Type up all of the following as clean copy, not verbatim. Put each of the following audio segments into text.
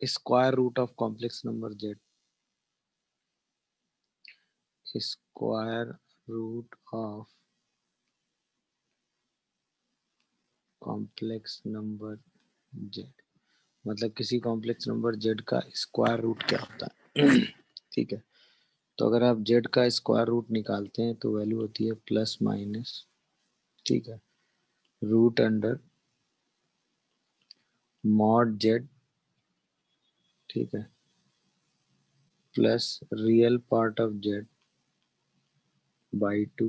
Square root of complex number z, square root of complex number z, मतलब किसी complex number z का square root क्या होता है। ठीक है, तो अगर आप जेड का स्क्वायर रूट निकालते हैं तो वैल्यू होती है प्लस माइनस, ठीक है, रूट अंडर मॉड जेड, ठीक है, plus real part of Z by two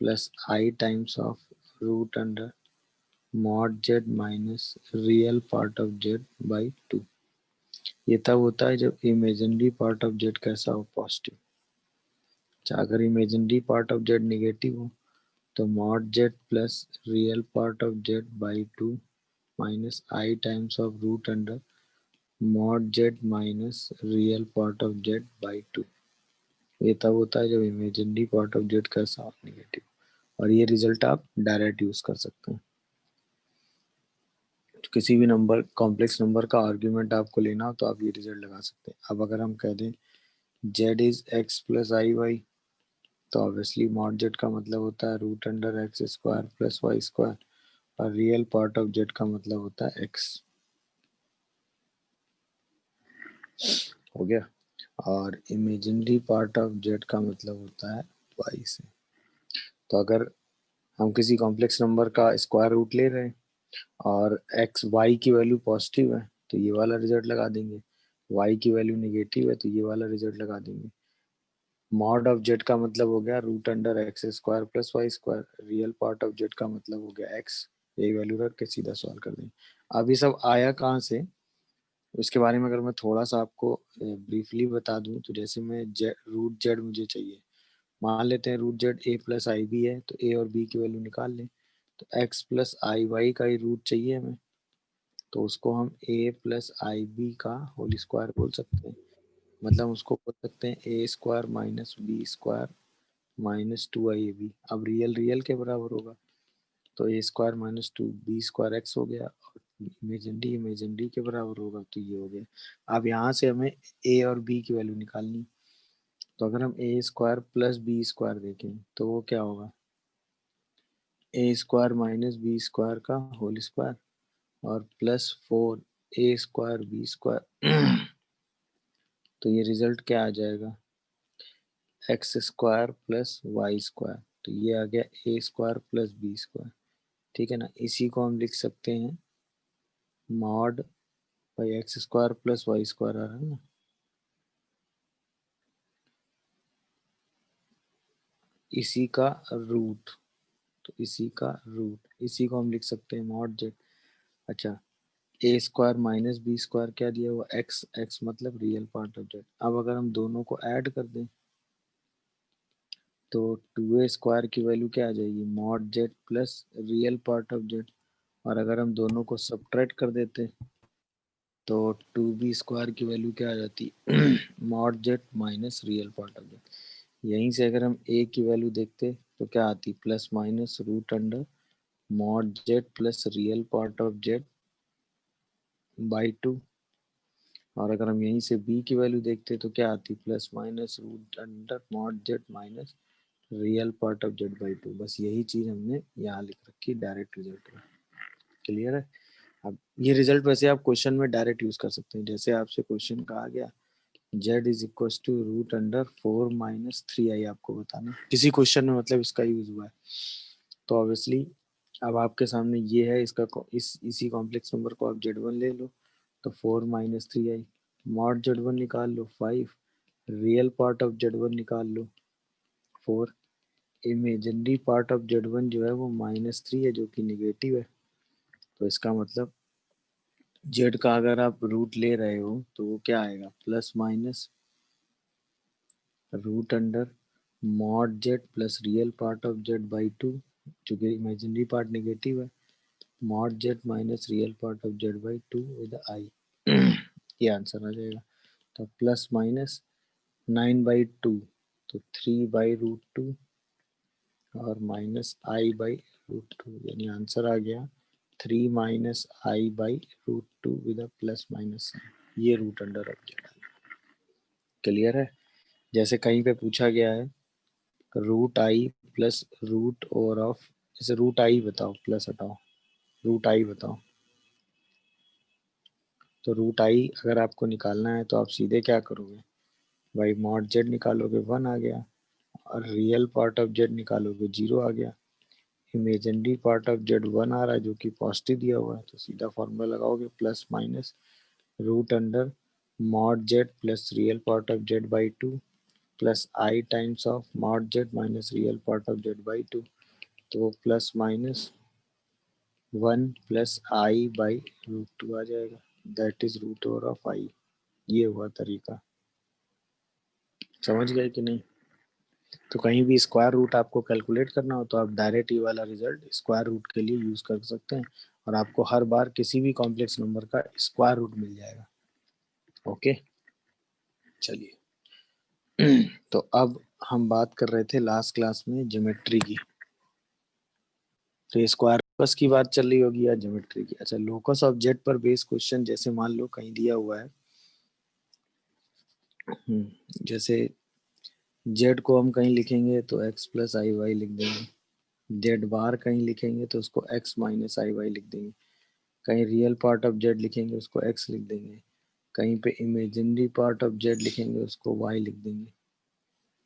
plus I times of root under mod Z minus real part of Z by two. ये तब होता है जब इमेजिनरी पार्ट ऑफ जेड कैसा हो, पॉजिटिव। अच्छा, अगर imaginary part of z negative हो तो mod Z plus real part of Z by two minus i times of root under mod Z minus real part of Z by two. ये तब होता है जब इमेजिनरी पार्ट ऑफ जेड कैसा हो, negative. और ये रिजल्ट आप डायरेक्ट यूज कर सकते हैं। तो किसी भी नंबर, कॉम्प्लेक्स नंबर का आर्ग्यूमेंट आपको लेना हो तो आप ये रिजल्ट लगा सकते हैं। अब अगर हम कह दें z is x plus I y, तो ऑब्वियसली मॉड जेड का मतलब होता है root under x square plus Y square, और रियल पार्ट ऑफ जेड का मतलब होता है एक्स। हो गया। और इमेजिनरी पार्ट ऑफ जेड का मतलब होता है वाई से। तो अगर हम किसी कॉम्प्लेक्स नंबर का स्क्वायर रूट ले रहे हैं और एक्स वाई की वैल्यू पॉजिटिव है तो ये वाला रिजल्ट लगा देंगे, वाई की वैल्यू नेगेटिव है तो ये वाला रिजल्ट लगा देंगे। मॉड ऑफ जेड का मतलब हो गया root under x square plus Y square, real part of z का मतलब हो गया एक्स। यही वैल्यू रख के सीधा सॉल्व कर देंगे। अब ये सब आया कहाँ से, उसके बारे में अगर मैं थोड़ा सा आपको ब्रीफली बता दूं, तो जैसे मैं रूट जेड मुझे चाहिए, मान लेते हैं root z a plus I b है, तो ए और बी की वैल्यू निकाल लें। तो एक्स प्लस आई वाई का ही रूट चाहिए हमें, तो उसको हम ए प्लस आई बी का होल स्क्वायर बोल सकते हैं। मतलब उसको बोल सकते हैं A square minus B square minus two I A B. अब रियल रियल के बराबर होगा, तो A square minus two B square X हो गया, और इमेजिनरी इमेजिनरी के बराबर होगा तो ये हो गया। अब यहाँ से हमें ए और बी की वैल्यू निकालनी, तो अगर हम A square plus B square देखें तो वो क्या होगा, A square minus B square का होल स्क्वायर और plus four A square B square. तो ये रिजल्ट क्या आ जाएगा, X square plus Y square. तो ये आ गया A square plus B square, ठीक है ना। इसी को हम लिख सकते हैं mod by X square plus Y square, आ रहा है ना, इसी का रूट। तो इसी का रूट, इसी को हम लिख सकते हैं मॉड जेड। अच्छा, ए स्क्वायर माइनस बी स्क्वायर क्या दिया हुआ, एक्स, एक्स मतलब रियल पार्ट ऑफ जेड। अब अगर हम दोनों को ऐड कर दें तो टू ए स्क्वायर की वैल्यू क्या आ जाएगी, mod Z plus real part of Z. और अगर हम दोनों को सब्ट्रैक्ट कर देते तो टू बी स्क्वायर की वैल्यू क्या आ जाती, mod Z minus real part of Z. यहीं से अगर हम ए की वैल्यू देखते तो क्या आती, plus minus root under mod Z plus real part of Z by two. और अगर हम यहीं से बी की वैल्यू देखते तो क्या आती, plus minus root under mod Z minus real part of Z by two. बस यही चीज हमने यहाँ लिख रखी डायरेक्ट रिजल्ट में। क्लियर है। अब ये रिजल्ट वैसे आप क्वेश्चन में डायरेक्ट यूज कर सकते हैं। जैसे आपसे क्वेश्चन कहा गया Z is equal to root under four minus three I, आपको बताना किसी क्वेश्चन में मतलब इसका यूज हुआ है, तो ऑब्वियसली अब आपके सामने ये है, इसका इसी कॉम्प्लेक्स नंबर को आप जेड वन ले लो, तो four minus three I, mod Z one निकाल लो five, real part of Z one निकाल लो four, imaginary part of Z one जो है वो माइनस थ्री है जो कि निगेटिव है। तो इसका मतलब जेड का अगर आप रूट ले रहे हो तो वो क्या आएगा, plus minus root under mod Z plus real part of Z by two, चूंकि इमेजिनरी पार्ट नेगेटिव है, mod Z minus real part of Z by two with i. ये आंसर आ जाएगा। तो plus minus nine by two, तो three by root two और minus i by root two, यानी answer आ गया 3 minus i by root two with plus minus, ये root under of z. Clear है? जैसे कहीं पे पूछा गया है root i plus root over of, जैसे रूट आई बताओ, प्लस हटाओ, रूट आई बताओ, तो रूट आई अगर आपको निकालना है तो आप सीधे क्या करोगे भाई, मॉड जेड निकालोगे 1 आ गया, और रियल पार्ट ऑफ जेड निकालोगे 0 आ गया, इमेजिनरी पार्ट ऑफ जेड 1 आ रहा है जो कि पॉजिटिव दिया हुआ है, तो सीधा फॉर्मूला लगाओगे plus minus root under mod Z plus real part of Z by two plus I times of mod Z minus real part of Z by two, तो वो plus minus 1 plus I by root two आ जाएगा, that is root over of I. ये हुआ तरीका, समझ गए कि नहीं? तो कहीं भी स्क्वायर रूट आपको कैलकुलेट करना हो तो आप डायरेक्ट ये वाला रिजल्ट स्क्वायर रूट के लिए यूज कर सकते हैं, और आपको हर बार किसी भी कॉम्प्लेक्स नंबर का स्क्वायर रूट मिल जाएगा। ओके, चलिए। तो अब हम बात कर रहे थे लास्ट क्लास में ज्योमेट्री की, तो स्क्वायर लोकस की बात चल रही होगी या ज्योमेट्री की। अच्छा, लोकस ऑफ जेड पर बेस क्वेश्चन, जैसे मान लो कहीं दिया हुआ है, जैसे जेड को हम कहीं लिखेंगे तो एक्स प्लस आई वाई लिख देंगे, जेड बार कहीं लिखेंगे तो उसको एक्स माइनस आई वाई लिख देंगे, कहीं रियल पार्ट ऑफ जेड लिखेंगे उसको एक्स लिख देंगे, कहीं पे इमेजिनरी पार्ट ऑफ जेड लिखेंगे उसको वाई लिख देंगे,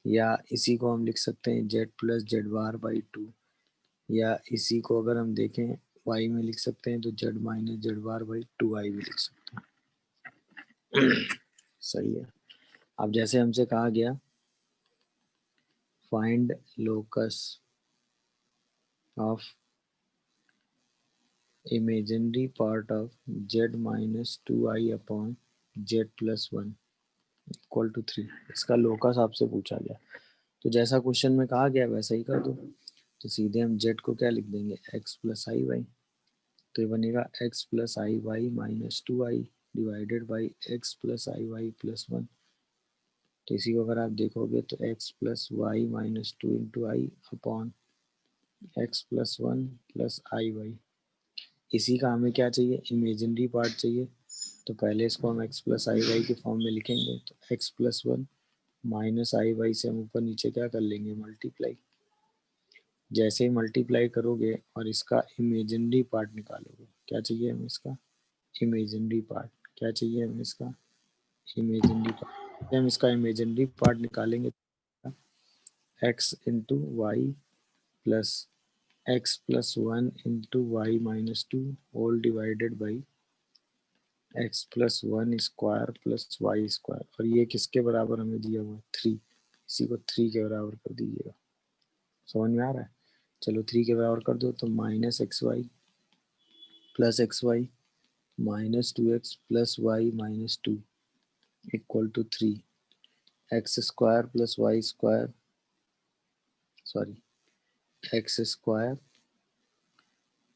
या इसी को हम लिख सकते हैं Z plus Z bar by to, या इसी को अगर हम देखें वाई में लिख सकते हैं तो Z minus Z bar by two I भी लिख सकते हैं। सही है। अब जैसे हमसे कहा गया find locus of imaginary part of Z minus two i upon z plus one equal to 3, इसका लोकस आपसे पूछा गया, तो जैसा क्वेश्चन में कहा गया वैसा ही कर दो। तो सीधे हम जेड को क्या लिख देंगे, एक्स प्लस आई वाई, तो ये बनेगा X plus I Y minus two I divided by x plus I Y plus one, तो इसी को अगर आप देखोगे तो x plus Y minus two into I upon x plus one plus I Y. इसी का हमें क्या चाहिए, इमेजिनरी पार्ट चाहिए, तो पहले इसको हम एक्स प्लस आई वाई के फॉर्म में लिखेंगे, तो एक्स प्लस वन माइनस आई वाई से हम ऊपर नीचे क्या कर लेंगे, मल्टीप्लाई। जैसे ही मल्टीप्लाई करोगे और इसका इमेजिनरी पार्ट निकालोगे, क्या चाहिए हमें इसका, इमेजिनरी पार्ट, क्या चाहिए हमें इसका, इमेजिनरी पार्ट। हम इसका इमेजिनरी पार्ट निकालेंगे, x into y plus x plus one into y minus two whole divided by x plus one square plus Y square, और ये किसके बराबर हमें दिया हुआ है, 3, इसी को 3 के बराबर कर दीजिएगा। समझ में आ रहा है? चलो 3 के बराबर कर दो, तो minus x y plus x y minus two x plus Y minus two equal to 3, x square plus Y square, sorry x square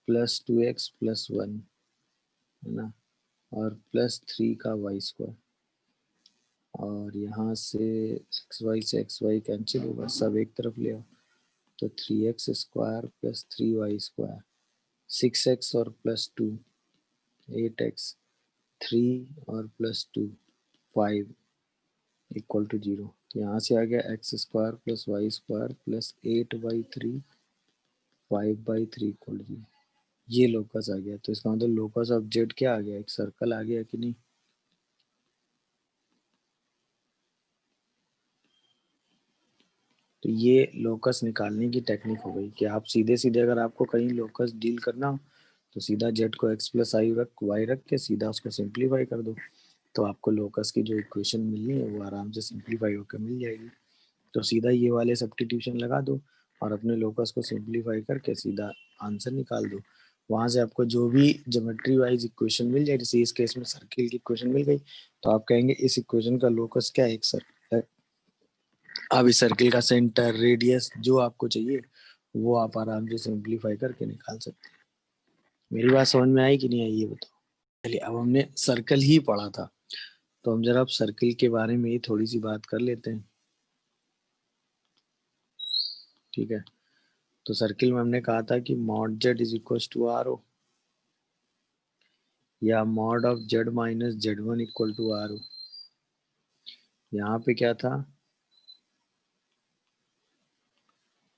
plus two x plus one, है ना, और प्लस 3 का वाई स्क्वायर, और यहाँ से x Y cancel होगा, सब एक तरफ ले आओ, तो 3x square plus 3y square, 6x और प्लस 2 8x, 3 और प्लस 2 5 इक्वल टू 0, तो यहाँ से आ गया x square plus Y square plus 8/3 5/3 equal to 0। ये लोकस आ गया, तो इसका मतलब लोकस ऑफ जेड क्या आ गया, एक सर्कल आ गया कि नहीं। तो ये लोकस निकालने की टेक्निक हो गई कि आप सीधे सीधे अगर आपको कहीं लोकस डील करना हो तो सीधा जेड को एक्स प्लस आई रख वाई रख के सीधा उसको सिंप्लीफाई कर दो, तो आपको लोकस की जो इक्वेशन मिलनी है वो आराम से सिंप्लीफाई होकर मिल जाएगी। तो सीधा ये वाले सब्स्टिट्यूशन लगा दो और अपने लोकस को सिंप्लीफाई करके सीधा आंसर निकाल दो। वहां से आपको जो भी ज्योमेट्री वाइज इक्वेशन मिल जाए, जैसे इस केस में सर्किल की इक्वेशन मिल गई, तो आप कहेंगे इस इक्वेशन का लोकस क्या है, एक सर्कल है। अब इस सर्किल का सेंटर रेडियस जो आपको चाहिए वो आप आराम से सिंप्लीफाई करके निकाल सकते हैं। मेरी बात समझ में आई कि नहीं आई ये बताओ। चलिए, अब हमने सर्कल ही पढ़ा था, तो हम जरा अब सर्किल के बारे में ही थोड़ी सी बात कर लेते हैं। ठीक है, तो सर्किल में हमने कहा था कि mod Z is equal to R O, या mod of Z minus Z one equal to R हो। यहाँ पे क्या था,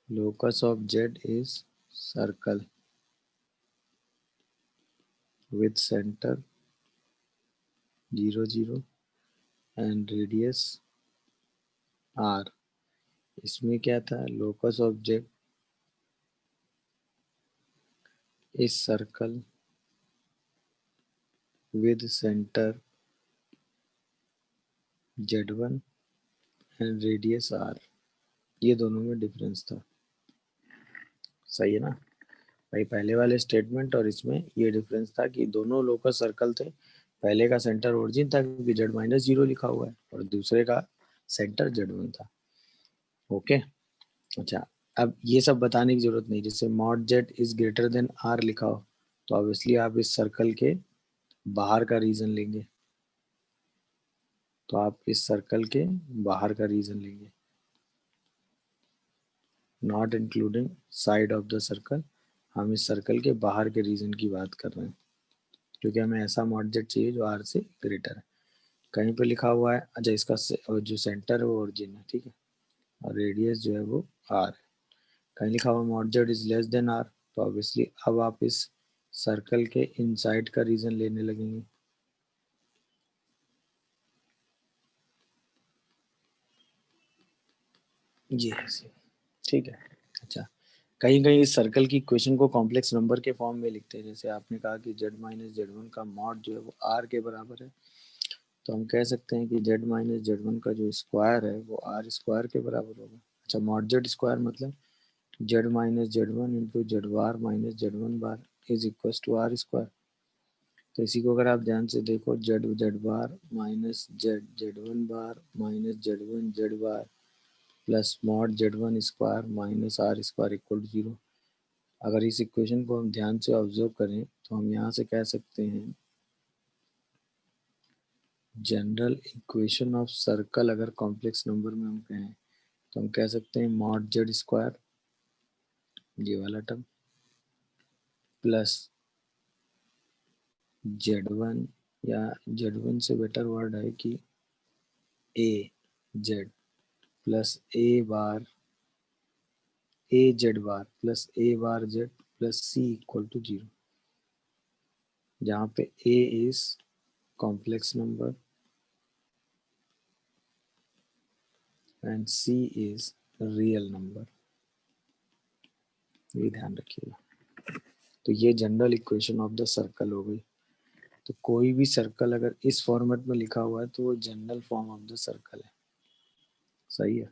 locus of Z is circle with centre 0 0 and radius R. इसमें क्या था, locus of Z is circle with centre z1 and radius r। ये दोनों में डिफरेंस था। सही है ना भाई, पहले वाले स्टेटमेंट और इसमें ये डिफरेंस था कि दोनों लोकस सर्कल थे। पहले का सेंटर ओरिजिन था क्योंकि z माइनस जीरो लिखा हुआ है, और दूसरे का सेंटर z1 था। ओके, अच्छा, अब ये सब बताने की जरूरत नहीं। जैसे mod Z is greater than r लिखा हो तो ऑब्वियसली आप इस सर्कल के बाहर का रीजन लेंगे, तो आप इस सर्कल के बाहर का रीजन लेंगे, not including side of the circle. हम इस सर्कल के बाहर के रीजन की बात कर रहे हैं क्योंकि हमें ऐसा मॉड जेड चाहिए जो आर से ग्रेटर है। कहीं पे लिखा हुआ है, अच्छा इसका जो सेंटर है वो ओरिजिन है, ठीक है, और रेडियस जो है वो आर है। कहीं लिखा हुआ mod Z is less than r, तो ऑब्वियसली अब आप इस सर्कल के इनसाइड का रीजन लेने लगेंगे। जी ऐसे, ठीक है। अच्छा, कहीं कहीं इस सर्कल की इक्वेशन को कॉम्प्लेक्स नंबर के फॉर्म में लिखते हैं। जैसे आपने कहा कि z माइनस जेड वन का मॉड जो है वो r के बराबर है, तो हम कह सकते हैं कि z माइनस जेड वन का जो स्क्वायर है वो r स्क्वायर के बराबर होगा। अच्छा, मॉड जेड स्क्वायर मतलब z minus Z one into z bar minus Z one bar is equal to r square. तो इसी को अगर आप ध्यान से देखो, z bar minus Z one bar minus Z bar plus mod Z one square minus r square equal to zero. अगर इस इक्वेशन को हम ध्यान से ऑब्जर्व करें तो हम यहाँ से कह सकते हैं जनरल इक्वेशन ऑफ सर्कल। अगर कॉम्प्लेक्स नंबर में हम कहें तो हम कह सकते हैं मॉड जेड स्क्वायर, ये वाला टर्म, प्लस जेड वन, या जेड वन से बेटर वर्ड है कि A Z plus A Z bar plus A bar Z plus C equal to zero, जहाँ पे A is complex number and C is real number. ये ध्यान रखिएगा। तो ये general equation of the circle हो गई। तो कोई भी सर्कल अगर इस फॉर्मेट में लिखा हुआ है तो वो general form of the circle है। सही है।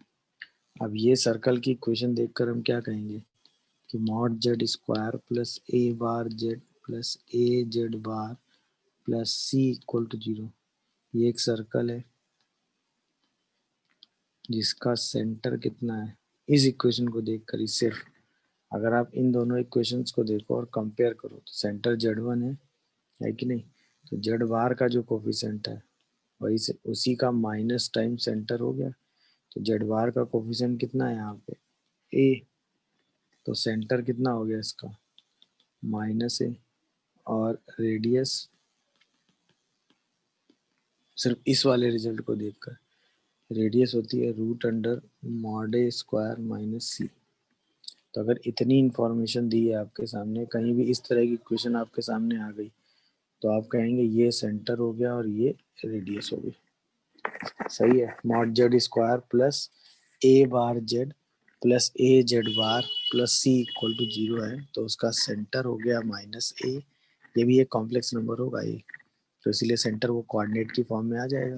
अब ये सर्कल की इक्वेशन देखकर हम क्या कहेंगे कि mod Z square plus A bar Z plus A Z bar plus C equal to zero, ये एक सर्कल है जिसका सेंटर कितना है। इस इक्वेशन को देखकर ही सिर्फ, अगर आप इन दोनों इक्वेशंस को देखो और कंपेयर करो तो सेंटर जेड वन है कि नहीं। तो जेड बार का जो कोफिशिएंट है वही से उसी का माइनस टाइम सेंटर हो गया। तो जेड बार का कोफिशिएंट कितना है यहाँ पे, ए, तो सेंटर कितना हो गया इसका, माइनस ए। और रेडियस सिर्फ इस वाले रिजल्ट को देखकर, रेडियस होती है रूट अंडर मॉड ए स्क्वायर माइनस सी। तो अगर इतनी इंफॉर्मेशन दी है आपके सामने, कहीं भी इस तरह की क्वेश्चन आपके सामने आ गई तो आप कहेंगे ये सेंटर हो गया और ये रेडियस हो गई। सही है। Mod Z square plus A bar Z plus A Z bar plus C equal to zero है, तो उसका सेंटर हो गया माइनस ए। ये भी एक कॉम्प्लेक्स नंबर होगा ये, तो इसीलिए सेंटर वो कोऑर्डिनेट की फॉर्म में आ जाएगा।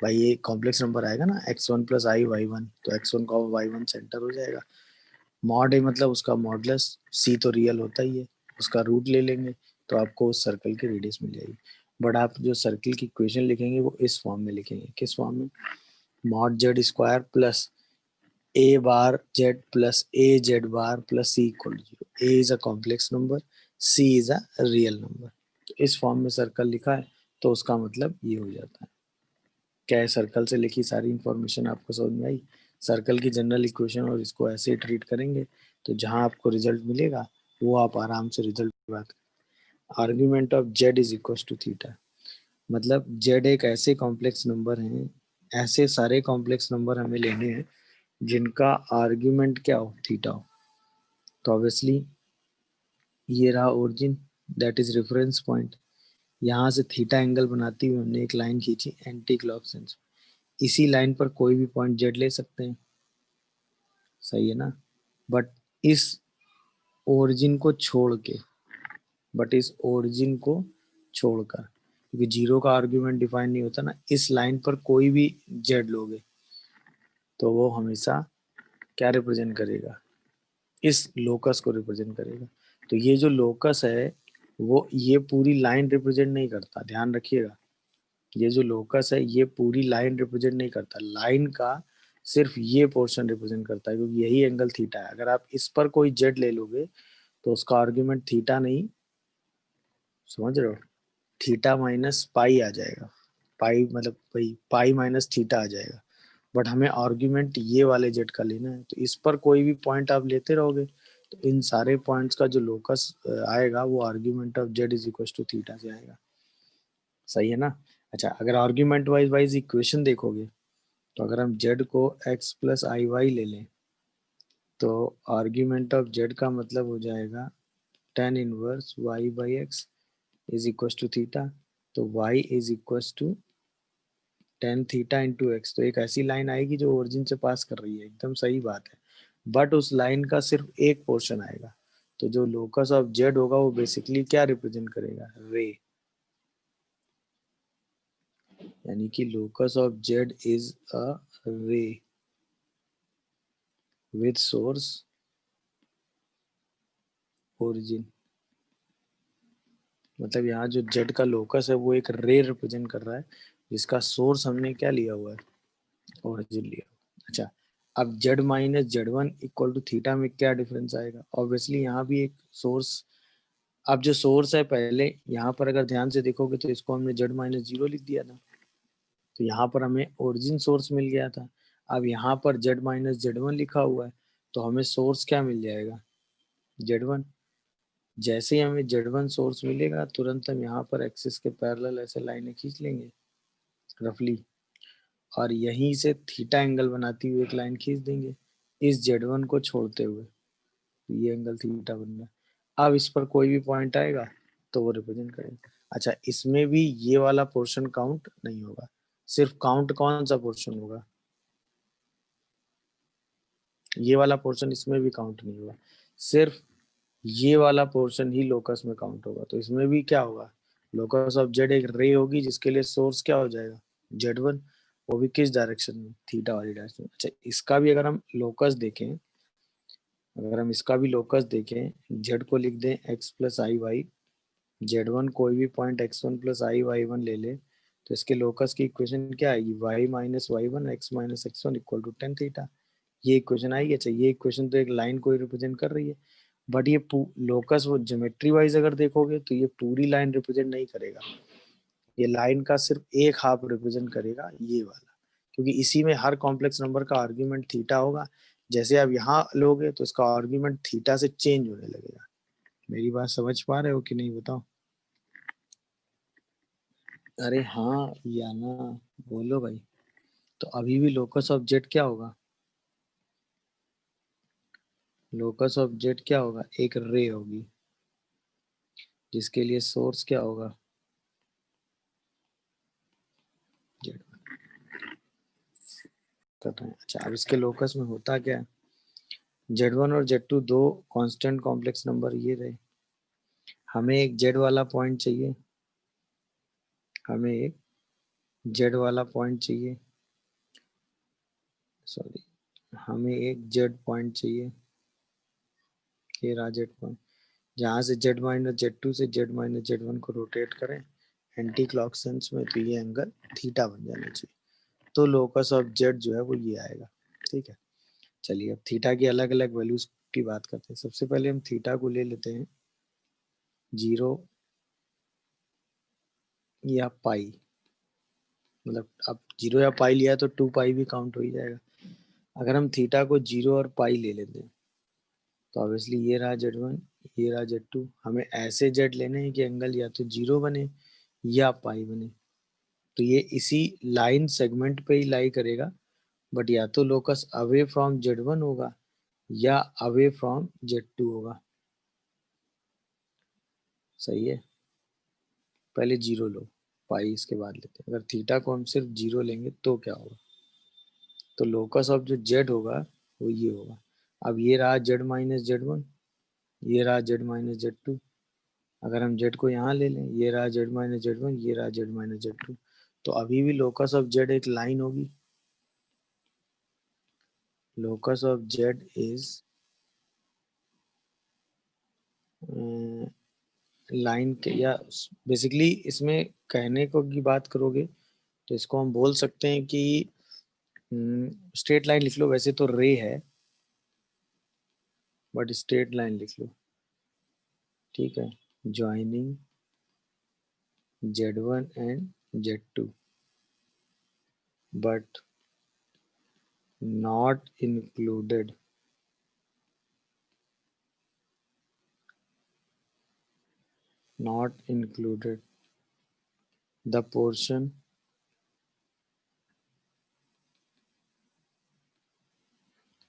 भाई ये कॉम्प्लेक्स नंबर आएगा ना, x1 प्लस आई वाई वन, तो x1 का वाई वन सेंटर हो जाएगा। मॉड ए मतलब उसका मॉडुलस, सी तो रियल होता ही है, उसका रूट ले लेंगे तो आपको उस सर्कल की रेडियस मिल जाएगी। बट आप जो सर्कल की इक्वेशन लिखेंगे वो इस फॉर्म में लिखेंगे। किस फॉर्म में, mod Z square plus A bar Z plus A Z bar plus C equal to zero. A is a complex number, c is a real number. तो इस फॉर्म में सर्कल लिखा है तो उसका मतलब ये हो जाता है। क्या है, सर्कल से लिखी सारी इंफॉर्मेशन आपको समझ में आई। सर्कल की जनरल इक्वेशन और इसको ऐसे ट्रीट करेंगे तो जहां आपको रिजल्ट मिलेगा वो आप आराम से रिजल्ट की बात करें। Argument of Z is equal to theta, मतलब जेड एक ऐसे कॉम्प्लेक्स नंबर हैं, ऐसे सारे कॉम्प्लेक्स नंबर हमें लेने हैं जिनका आर्ग्यूमेंट क्या हो, थीटा हो। तो ऑब्वियसली ये रहा origin, that is reference point. यहाँ से थीटा एंगल बनाती हुई हमने एक लाइन खींची एंटी क्लॉक सेंस। इसी लाइन पर कोई भी पॉइंट जेड ले सकते हैं, सही है ना। बट इस ओरिजिन को छोड़ के, बट इस ओरिजिन को छोड़कर, क्योंकि जीरो का आर्ग्यूमेंट डिफाइन नहीं होता ना, इस लाइन पर कोई भी जेड लोगे तो वो हमेशा क्या रिप्रेजेंट करेगा, इस लोकस को रिप्रेजेंट करेगा। तो ये जो लोकस है वो ये पूरी लाइन रिप्रेजेंट नहीं करता, ध्यान रखिएगा। ये जो लोकस है ये पूरी लाइन रिप्रेजेंट नहीं करता, लाइन का सिर्फ ये पोर्शन रिप्रेजेंट करता है, क्योंकि यही एंगल थीटा है। अगर आप इस पर कोई जेड ले लोगे तो उसका आर्ग्यूमेंट थीटा नहीं, समझ रहे हो, थीटा माइनस पाई आ जाएगा, पाई मतलब भाई पाई माइनस थीटा आ जाएगा। बट हमें आर्ग्यूमेंट ये वाले जेड का लेना है, तो इस पर कोई भी पॉइंट आप लेते रहोगे तो इन सारे पॉइंट्स का जो लोकस आएगा वो argument of Z is equal to theta से आएगा, सही है ना। अच्छा, अगर आर्ग्यूमेंट वाइज इक्वेशन देखोगे तो अगर हम जेड को एक्स प्लस आई वाई ले लें तो आर्ग्यूमेंट ऑफ जेड का मतलब हो जाएगा tan inverse Y by X is equal to theta. तो Y is equal to tan theta into X. तो एक ऐसी लाइन आएगी जो ओरिजिन से पास कर रही है, एकदम सही बात है। बट उस लाइन का सिर्फ एक पोर्शन आएगा, तो जो लोकस ऑफ जेड होगा वो बेसिकली क्या रिप्रेजेंट करेगा, रे। यानी कि locus of Z is a रे विद सोर्स ओरिजिन। मतलब यहाँ जो जेड का लोकस है वो एक रे रिप्रेजेंट कर रहा है जिसका सोर्स हमने क्या लिया हुआ है, ओरिजिन लिया। अच्छा, अब z minus Z one equal to theta में क्या डिफरेंस आएगा, ऑब्वियसली यहाँ भी एक सोर्स। अब जो सोर्स है पहले यहाँ पर अगर ध्यान से देखोगे तो इसको हमने जेड माइनस जीरो लिख दिया था, तो यहाँ पर हमें ओरिजिन सोर्स मिल गया था। अब यहाँ पर जेड माइनस जेड वन लिखा हुआ है तो हमें सोर्स क्या मिल जाएगा, जेड वन। जैसे ही हमें जेड वन सोर्स मिलेगा तुरंत हम यहाँ पर एक्सिस के पैरेलल ऐसे लाइनें खींच लेंगे रफली, और यहीं से थीटा एंगल बनाती हुई एक लाइन खींच देंगे इस जेड वन को छोड़ते हुए, तो ये एंगल थीटा बन गया। अब इस पर कोई भी पॉइंट आएगा तो वो रिप्रेजेंट करेंगे। अच्छा, इसमें भी ये वाला पोर्शन काउंट नहीं होगा, सिर्फ काउंट कौन सा पोर्शन होगा, ये वाला पोर्शन इसमें भी काउंट नहीं होगा, सिर्फ ये वाला पोर्शन ही लोकस में काउंट होगा। तो इसमें भी क्या होगा, लोकस ऑफ जेड एक रे होगी जिसके लिए सोर्स क्या हो जाएगा, जेड वन, वो भी किस डायरेक्शन में, थीटा वाली डायरेक्शन में। अच्छा, इसका भी अगर हम लोकस देखें, अगर हम इसका भी लोकस देखें, जेड को लिख दें एक्स प्लस आई वाई, जेड वन कोई भी पॉइंट एक्स वन प्लस आई वाई वन ले ले, तो इसके लोकस की इक्वेशन क्या आएगी, y minus y one x minus x one equal to tan theta. ये इक्वेशन आएगी। अच्छा, ये इक्वेशन तो एक लाइन को ही रिप्रेजेंट कर रही है, बट ये लोकस वो ज्योमेट्री वाइज अगर देखोगे तो ये पूरी लाइन रिप्रेजेंट नहीं करेगा, ये लाइन का सिर्फ एक हाफ रिप्रेजेंट करेगा, ये वाला, क्योंकि इसी में हर कॉम्प्लेक्स नंबर का आर्ग्यूमेंट थीटा होगा। जैसे आप यहाँ लोगे तो इसका आर्ग्यूमेंट थीटा से चेंज होने लगेगा। मेरी बात समझ पा रहे हो कि नहीं बताओ। अरे हाँ या ना, बोलो भाई। तो अभी भी लोकस ऑफ जेड क्या होगा, लोकस ऑफ जेड क्या होगा, एक रे होगी जिसके लिए सोर्स क्या होगा, जेड कर रहे हैं। अच्छा, अब इसके लोकस में होता क्या है, जेड वन और जेड टू दो कांस्टेंट कॉम्प्लेक्स नंबर ये रहे, हमें एक जेड वाला पॉइंट चाहिए, हमें एक जेड वाला पॉइंट चाहिए, सॉरी, हमें एक जेड पॉइंट चाहिए, ये रहा जेड पॉइंट, जहाँ से जेड माइनस जेड टू से जेड माइनस जेड वन को रोटेट करें एंटी क्लॉक सेंस में, तो ये एंगल थीटा बन जाना चाहिए। तो लोकस ऑफ जेड जो है वो ये आएगा, ठीक है। चलिए, अब थीटा की अलग अलग वैल्यूज की बात करते हैं। सबसे पहले हम थीटा को ले लेते हैं जीरो या पाई, मतलब अब जीरो या पाई लिया तो टू पाई भी काउंट हो ही जाएगा। अगर हम थीटा को जीरो और पाई ले लेते हैं तो ऑब्वियसली ये रहा जेड वन, ये रहा Z2। हमें ऐसे Z लेने हैं कि एंगल या तो 0 बने या पाई बने। तो ये इसी लाइन सेगमेंट पे ही लाई करेगा, बट या तो लोकस अवे फ्रॉम Z1 होगा या अवे फ्रॉम Z2 होगा। सही है। पहले 0 लो, पाई इसके बाद लेते हैं। अगर थीटा को हम सिर्फ 0 लेंगे तो क्या होगा? तो लोकस ऑफ जो Z होगा वो ये होगा। अब ये रहा Z माइनस Z1, ये रहा Z माइनस Z2। अगर हम Z को यहाँ ले लें, ये रहा Z माइनस Z1, ये रहा Z माइनस Z2, तो अभी भी लोकस ऑफ Z एक लाइन होगी। Locus of Z is line के, या बेसिकली इसमें कहने को की बात करोगे तो इसको हम बोल सकते हैं कि स्ट्रेट लाइन लिख लो। वैसे तो रे है, बट स्ट्रेट लाइन लिख लो, ठीक है। Joining Z1 and Z2 but not included the portion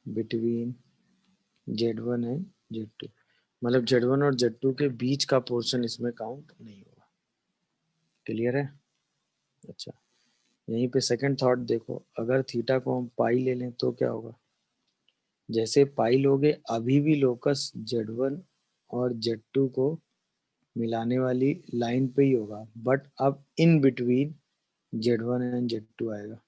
between Z1 and Z2। मतलब Z1 और Z2 के बीच का पोर्शन इसमें काउंट नहीं होगा। क्लियर है? अच्छा, यहीं पे सेकंड थॉट देखो, अगर थीटा को हम पाई ले लें तो क्या होगा? जैसे पाई लोगे अभी भी लोकस Z1 और Z2 को मिलाने वाली लाइन पे ही होगा, बट अब in between Z1 and Z2 आएगा।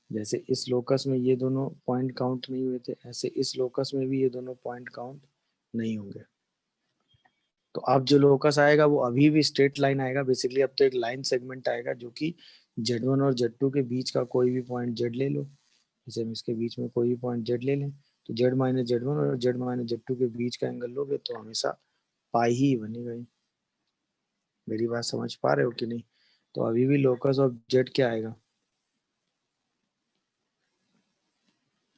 जैसे इस लोकस में ये दोनों पॉइंट काउंट नहीं हुए थे, ऐसे इस लोकस में भी ये दोनों पॉइंट काउंट नहीं होंगे। तो अब जो लोकस आएगा वो अभी भी स्ट्रेट लाइन आएगा। बेसिकली अब तो एक लाइन सेगमेंट आएगा जो कि Z1 और Z2 के बीच का कोई भी पॉइंट Z ले लो। जैसे हम इसके बीच में कोई भी पॉइंट Z ले लें, तो Z माइनस Z1 और Z माइनस Z2 के बीच का एंगल लोगे तो हमेशा पाई ही बनेगा ही। मेरी बात समझ पा रहे हो कि नहीं? तो अभी भी लोकस ऑफ Z क्या आएगा?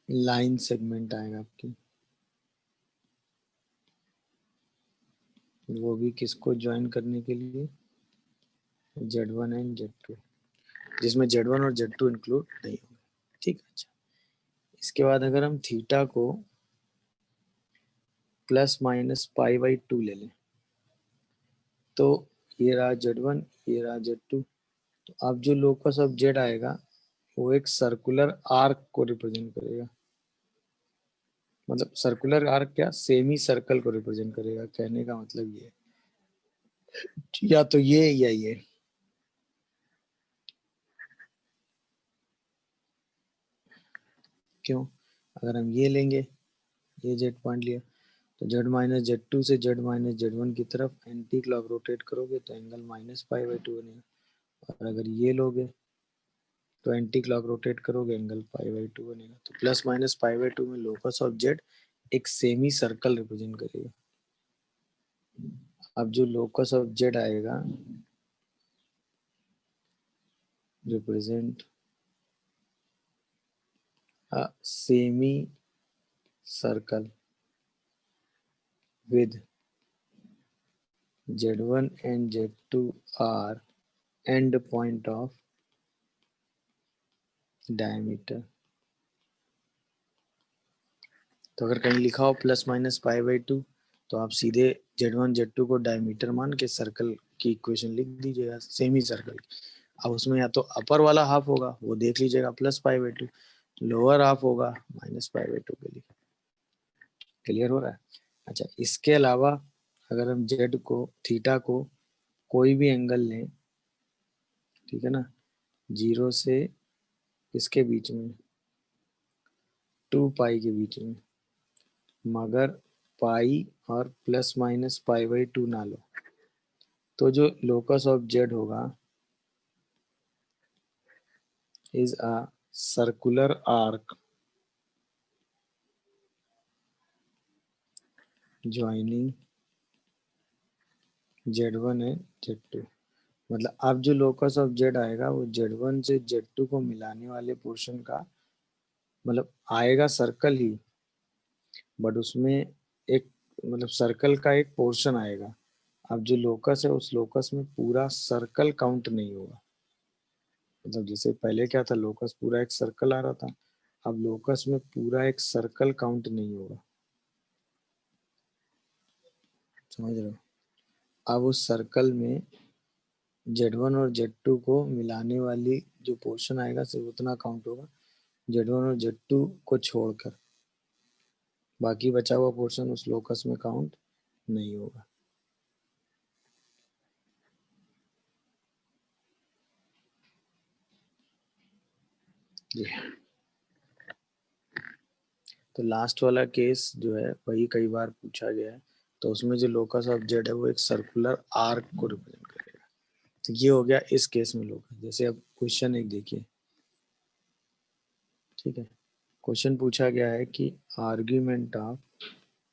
लाइन सेगमेंट आएगा आपकी। वो भी किसको ज्वाइन करने के लिए? Z1 एंड Z2, जिसमें Z1 और Z2 इंक्लूड नहीं होंगे। ठीक है। अच्छा, इसके बाद अगर हम थीटा को प्लस माइनस पाई बाई 2 ले लें, तो ये रहा Z1, ये रहा Z2। तो अब जो लोकस ऑफ Z आएगा वो एक सर्कुलर आर्क को रिप्रेजेंट करेगा। मतलब सर्कुलर आर्क क्या, सेमी सर्कल को रिप्रेजेंट करेगा। कहने का मतलब ये, या तो ये या ये। क्यों? अगर हम ये लेंगे, ये Z पॉइंट लिया, तो Z माइनस Z2 से Z माइनस Z1 की तरफ एंटी क्लॉक रोटेट करोगे तो एंगल माइनस पाई बाई 2 बनेगा। और अगर ये लोगे तो एंटी क्लॉक रोटेट करोगे, एंगल पाई बाई 2 बनेगा। तो प्लस माइनस पाई बाई 2 में लोकस ऑफ Z एक सेमी सर्कल रिप्रेजेंट करेगा। अब जो लोकस ऑफ Z आएगा represent a semi circle with Z1 and Z2 are end point of diameter। तो अगर कहीं लिखा हो प्लस माइनस पाई बाई 2, तो आप सीधे Z1 Z2 को डायमीटर मान के सर्कल की इक्वेशन लिख दीजिएगा, सेमी सर्कल की। अब उसमें या तो अपर वाला हाफ होगा, वो देख लीजिएगा plus pi by 2, lower half होगा माइनस पाई बाई 2 के लिए। क्लियर हो रहा है? अच्छा, इसके अलावा अगर हम Z को, थीटा को कोई भी एंगल लें, ठीक है ना, 0 से इसके बीच में 2 पाई के बीच में, मगर पाई और प्लस माइनस पाई बाई 2 ना लो, तो जो लोकस ऑफ Z होगा is a circular arc joining Z1 and Z2। मतलब अब जो लोकस ऑफ Z आएगा वो Z1 से Z2 को मिलाने वाले पोर्शन का, मतलब आएगा सर्कल ही, बट उसमें एक मतलब सर्कल का एक पोर्शन आएगा। अब जो लोकस है उस लोकस में पूरा सर्कल काउंट नहीं होगा। मतलब जैसे पहले क्या था, लोकस पूरा एक सर्कल आ रहा था, अब लोकस में पूरा एक सर्कल काउंट नहीं होगा। समझ रहे हो? अब उस सर्कल में Z1 और Z2 को मिलाने वाली जो पोर्शन आएगा सिर्फ उतना काउंट होगा, Z1 और Z2 को छोड़कर। बाकी बचा हुआ पोर्शन उस लोकस में काउंट नहीं होगा। जी। तो लास्ट वाला केस जो है वही कई बार पूछा गया है। तो उसमें जो लोकस ऑफ जेड है वो एक सर्कुलर आर्क को रिप्रेजेंट करेगा। तो ये हो गया इस केस में लोकस। जैसे अब क्वेश्चन एक देखिए, ठीक है। क्वेश्चन पूछा गया है कि argument of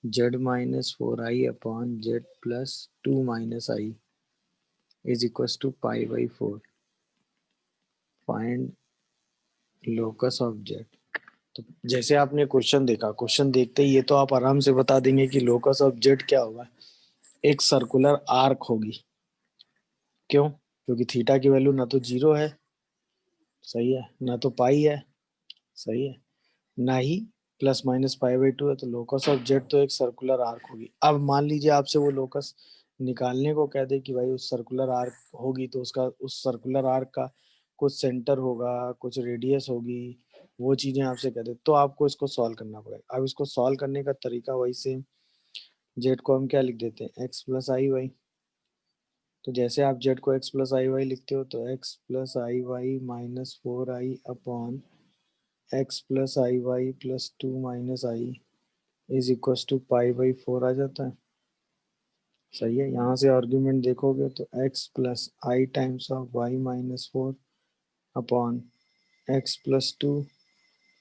Z minus 4i upon z plus 2 minus i is equal to pi by 4, find locus of z. तो जैसे आपने क्वेश्चन देखा, क्वेश्चन देखते ही ये तो आप आराम से बता देंगे कि लोकस ऑफ जेड क्या होगा, एक सर्कुलर आर्क होगी। क्यों? क्योंकि थीटा की वैल्यू ना तो जीरो है, सही है, ना तो पाई है, सही है, ना ही प्लस माइनस पाई बाई 2 है। तो लोकस ऑफ जेड तो एक सर्कुलर आर्क होगी। अब मान लीजिए आपसे वो लोकस निकालने को कह दे कि भाई उस सर्कुलर आर्क होगी तो उसका, उस सर्कुलर आर्क का कुछ सेंटर होगा, कुछ रेडियस होगी, वो चीजें आपसे कह दे, तो आपको इसको सॉल्व करना पड़ेगा। अब इसको सॉल्व करने का तरीका वही सेम, जेड को हम क्या लिख देते हैं, एक्स प्लस आई वाई। तो जैसे आप जेड को एक्स प्लस आई वाई लिखते हो तो x plus I Y minus 4i upon x plus I Y plus 2 minus i is equal to pi by 4 आ जाता है। सही है। यहाँ से आर्ग्यूमेंट देखोगे तो x plus I times of y minus 4 upon x plus 2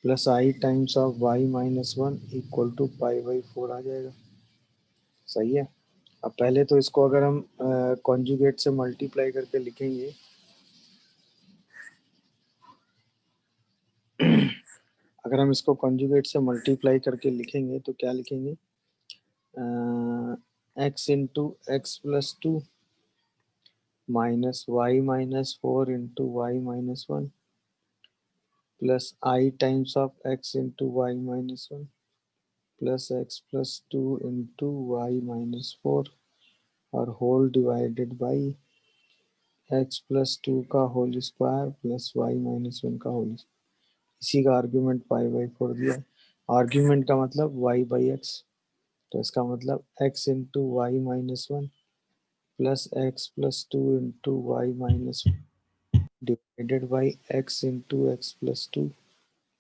plus I times of y minus 1 equal to pi by 4 आ जाएगा। सही है। अब पहले तो इसको अगर हम कॉन्जुगेट से मल्टीप्लाई करके लिखेंगे, अगर हम इसको कॉन्जुगेट से मल्टीप्लाई करके लिखेंगे तो क्या लिखेंगे, x into x plus 2 minus y minus 4 into y minus 1 plus I times of x into y minus 1 plus x plus 2 into y minus 4 और whole divided by x plus 2 का whole square plus Y minus 1 का whole. इसी का argument pi by 4 दिया है। Argument का मतलब Y by x, तो इसका मतलब x into y minus 1 plus x plus 2 into y minus divided by x into x plus 2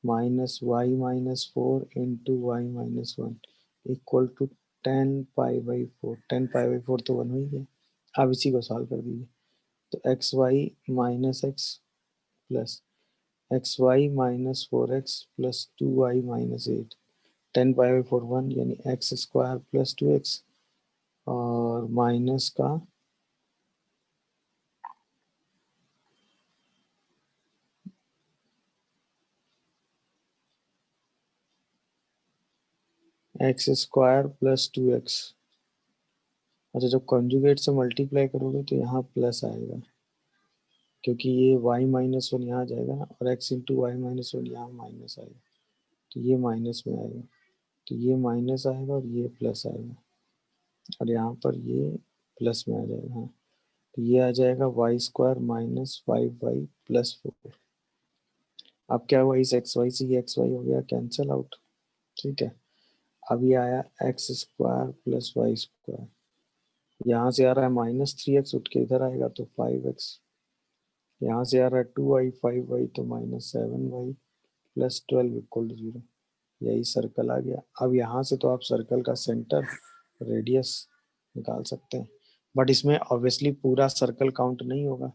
minus y minus 4 into y minus 1 equal to 10 pi by 4। 10 pi by 4 तो 1 हो ही गया। अब इसी को solve कर दीजिए। तो x y minus x plus x y minus 4x plus 2y minus 8, 10 pi by 4 1 यानी एक्स स्क्वायर प्लस 2x और माइनस का एक्स स्क्वायर प्लस 2x। अच्छा, जब कॉन्जुगेट से मल्टीप्लाई करोगे तो यहाँ प्लस आएगा, क्योंकि ये y माइनस 1 यहाँ जाएगा ना, और x इंटू वाई माइनस 1 यहाँ माइनस आएगा, तो ये माइनस में आएगा, तो ये माइनस आएगा और ये प्लस आएगा, और यहाँ पर ये प्लस में आ जाएगा। हाँ, तो ये आ जाएगा Y square minus 5y plus 4। अब क्या हुआ, इस एक्स वाई से ये एक्स वाई हो गया कैंसिल आउट, ठीक है। अब ये आया x square plus Y square, यहाँ से आ रहा है -3x, उठ के इधर आएगा तो 5x, यहाँ से आ रहा है 2y 5y तो -7y प्लस 12 इक्वल टू 0। यही सर्कल आ गया। अब यहाँ से तो आप सर्कल का सेंटर, रेडियस निकाल सकते हैं, बट इसमें ऑब्वियसली पूरा सर्कल काउंट नहीं होगा,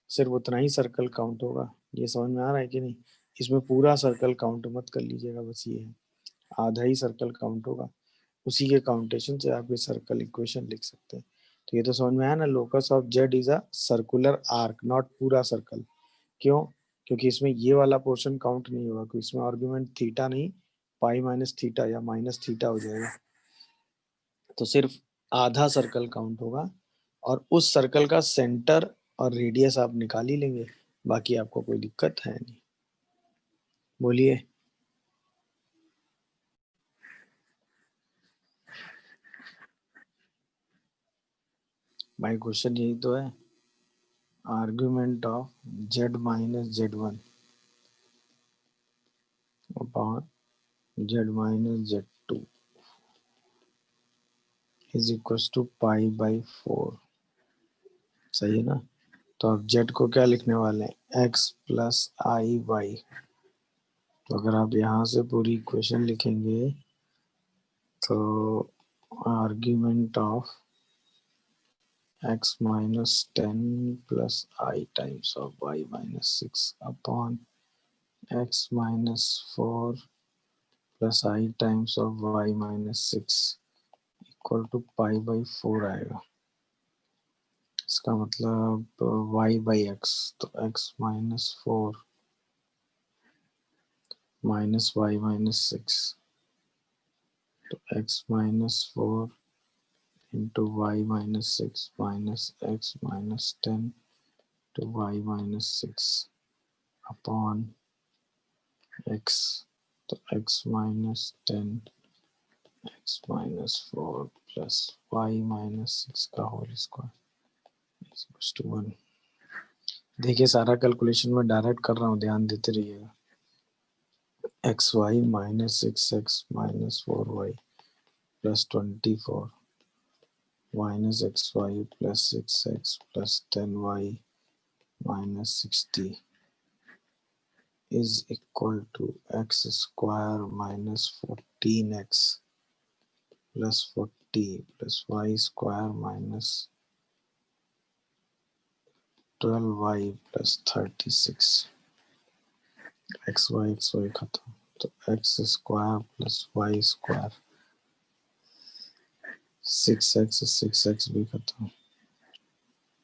सिर्फ उतना ही सर्कल काउंट होगा। ये समझ में आ रहा है कि नहीं? इसमें पूरा सर्कल काउंट मत कर लीजिएगा, बस ये है, आधा ही सर्कल काउंट होगा। उसी के काउंटेशन से आप ये सर्कल इक्वेशन लिख सकते हैं। तो ये तो समझ में आया ना, locus of Z is a circular arc, not पूरा सर्कल। क्यों? क्योंकि इसमें ये वाला पोर्शन काउंट नहीं होगा, क्योंकि इसमें आर्गुमेंट थीटा नहीं, पाई माइनस थीटा या माइनस थीटा हो जाएगा। तो सिर्फ आधा सर्कल काउंट होगा और उस सर्कल का सेंटर और रेडियस आप निकाल ही लेंगे, बाकी आपको कोई दिक्कत है नहीं। बोलिए। भाई क्वेश्चन यही तो है, argument of z minus z1 upon z minus z2 is equal to pi by 4। सही है ना? तो अब z को क्या लिखने वाले हैं, x प्लस आई वाई। तो अगर आप यहाँ से पूरी इक्वेशन लिखेंगे तो argument of x minus 10 plus I times of y minus 6 upon x minus 4 plus I times of y minus 6 equal to pi by 4 आएगा। इसका मतलब y बाई x, तो x minus 4 minus y minus 6, तो x minus 4 into y minus 6 minus x minus 10 to y minus 6 upon x, तो x minus 10 x minus 4 plus y minus 6 का whole square equals to 1। देखिए सारा calculation में direct कर रहा हूँ, ध्यान देते रहिएगा। X y minus 6x minus 4y plus 24 minus x y plus 6x plus 10y minus 60 is equal to x square minus 14x plus 40 plus y square minus 12y plus 36। X y खत्म, तो x square plus Y square, 6x भी खत्म,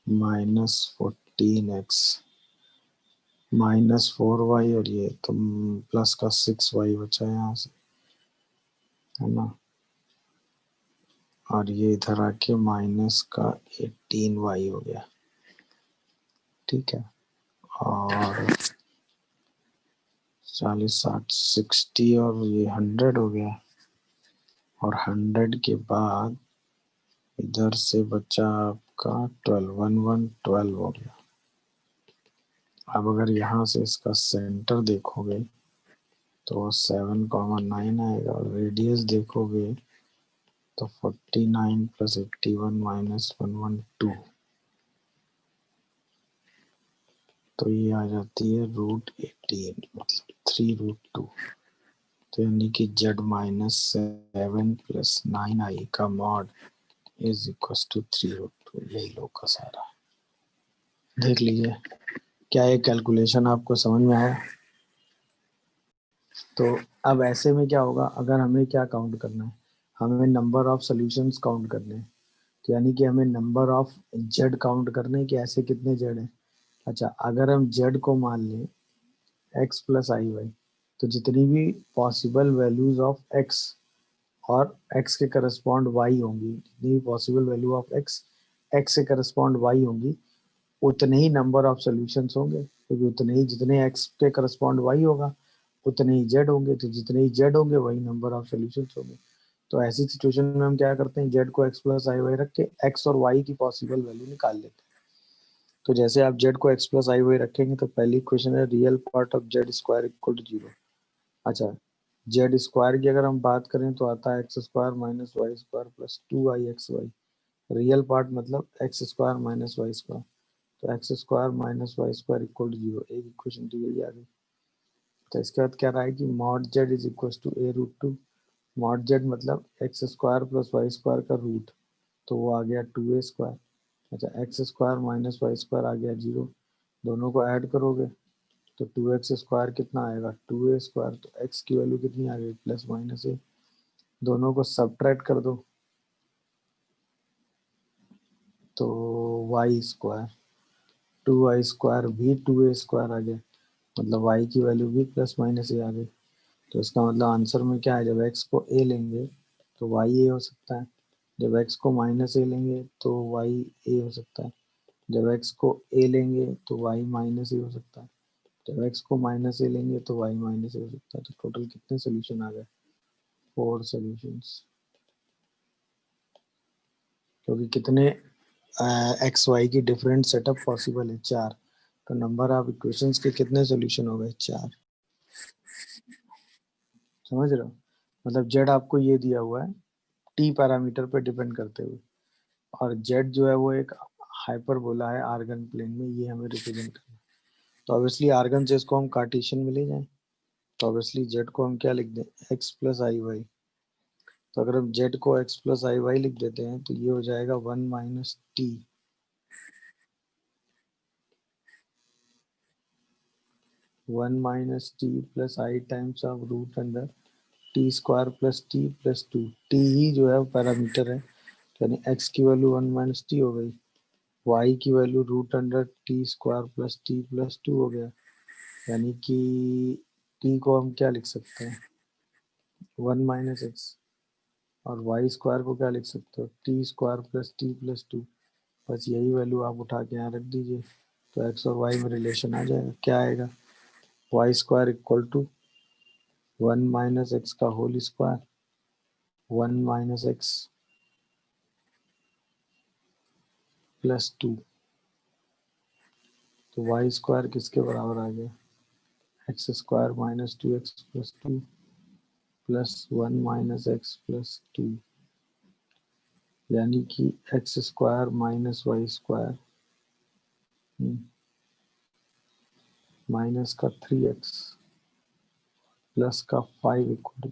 minus 14x minus 4y और ये तो plus का 6y बचा यहाँ से, है ना? और ये इधर आके माइनस का 18y हो गया। ठीक है, और 40 60 60 और ये 100 हो गया, और 100 के बाद इधर से बचा आपका 12 1 1 12 हो गया। अब अगर यहाँ से इसका सेंटर देखोगे तो 7,9 आएगा, और रेडियस देखोगे तो 49 प्लस 81 माइनस 112, तो ये आ जाती है √18 मतलब 3√2। तो यानी कि z माइनस 7 प्लस 9i का मॉड इज इक्वल टू 3√2। यही लोग का सारा देख लीजिए। क्या ये कैलकुलेशन आपको समझ में आया? तो अब ऐसे में क्या होगा, अगर हमें क्या काउंट करना है, हमें नंबर ऑफ सॉल्यूशंस काउंट करने हैं। तो यानी कि हमें नंबर ऑफ जेड काउंट करने हैं कि ऐसे कितने जेड हैं। अच्छा, अगर हम जेड को मान लें एक्स प्लस आई वाई, तो जितनी भी पॉसिबल वैल्यूज ऑफ एक्स और एक्स के करस्पॉन्ड वाई होंगी, जितनी भी possible value of x x से करस्पॉन्ड वाई होंगी, उतने ही नंबर ऑफ सॉल्यूशंस होंगे, क्योंकि उतने ही जितने एक्स के करस्पॉन्ड वाई होगा उतने ही जेड होंगे, तो जितने ही जेड होंगे वही नंबर ऑफ सॉल्यूशंस होंगे। तो ऐसी सिचुएशन में हम क्या करते हैं, जेड को एक्स प्लस आई वाई रख के एक्स और वाई की पॉसिबल वैल्यू निकाल लेते हैं। तो जैसे आप जेड को एक्स प्लस आई वाई रखेंगे तो पहली इक्वेशन है real part of Z square equal to 0। अच्छा, जेड स्क्वायर की अगर हम बात करें तो आता है X square minus Y square plus 2ix y। Real part मतलब X square minus Y square, तो x square minus Y square equal to 0। एक इक्वेशन तो यही आ गई। तो इसके बाद क्या रहा है कि mod Z is equal to a√2। Mod Z मतलब X square plus Y square का रूट, तो वो आ गया 2a स्क्वायर। अच्छा, X square minus Y square आ गया 0, दोनों को ऐड करोगे तो 2x स्क्वायर कितना आएगा 2a स्क्वायर, तो x की वैल्यू कितनी आ गई प्लस माइनस a, दोनों को सब्ट्रैक्ट कर दो तो y स्क्वायर, 2y स्क्वायर भी 2a स्क्वायर आ गया, मतलब y की वैल्यू भी प्लस माइनस a आ गई। तो इसका मतलब आंसर में क्या है, जब x को a लेंगे तो y a हो सकता है, जब x को -a लेंगे तो y a हो सकता है, जब x को a लेंगे तो y -a हो सकता है, जब x को -a लेंगे तो y -a हो सकता है। तो टोटल कितने सोल्यूशन आ गए? 4 सॉल्यूशंस। क्योंकि कितने एक्स वाई की डिफरेंट सेटअप पॉसिबल है? 4। तो नंबर ऑफ इक्वेशंस के कितने सॉल्यूशन हो गए? 4। समझ रहे हो? मतलब जेड आपको ये दिया हुआ है टी पैरामीटर पे डिपेंड करते हुए, और जेड जो है वो एक हाइपरबोला है आर्गन प्लेन में, ये हमें रिप्रेजेंट करना है। तो ऑब्वियसली आर्गन से इसको हम कार्टेशियन में ले जाएं, तो ऑब्वियसली जेड को हम क्या लिख दें? एक्स प्लस आई वाई। तो अगर हम जेड को एक्स प्लस आई वाई लिख देते हैं तो ये हो जाएगा 1 minus T, 1 minus T plus I times of root under T square plus T plus 2। T ही जो है वो पैरामीटर है, यानी एक्स की वैल्यू 1 माइनस टी हो गई, वाई की value root under T square plus T plus 2 हो गया, यानी कि टी को हम क्या लिख सकते हैं? 1 माइनस एक्स। और वाई स्क्वायर को क्या लिख सकते हो? T square plus T plus 2। बस यही वैल्यू आप उठा के यहाँ रख दीजिए, तो एक्स और वाई में रिलेशन आ जाएगा। क्या आएगा? Y square equal to 1 minus X का whole square, 1 minus x plus 2। तो वाई स्क्वायर किसके बराबर आ गया? X square minus 2x plus 2 plus 1 minus x plus 2, यानी कि x square minus Y square minus का 3x प्लस का 5 इक्वल।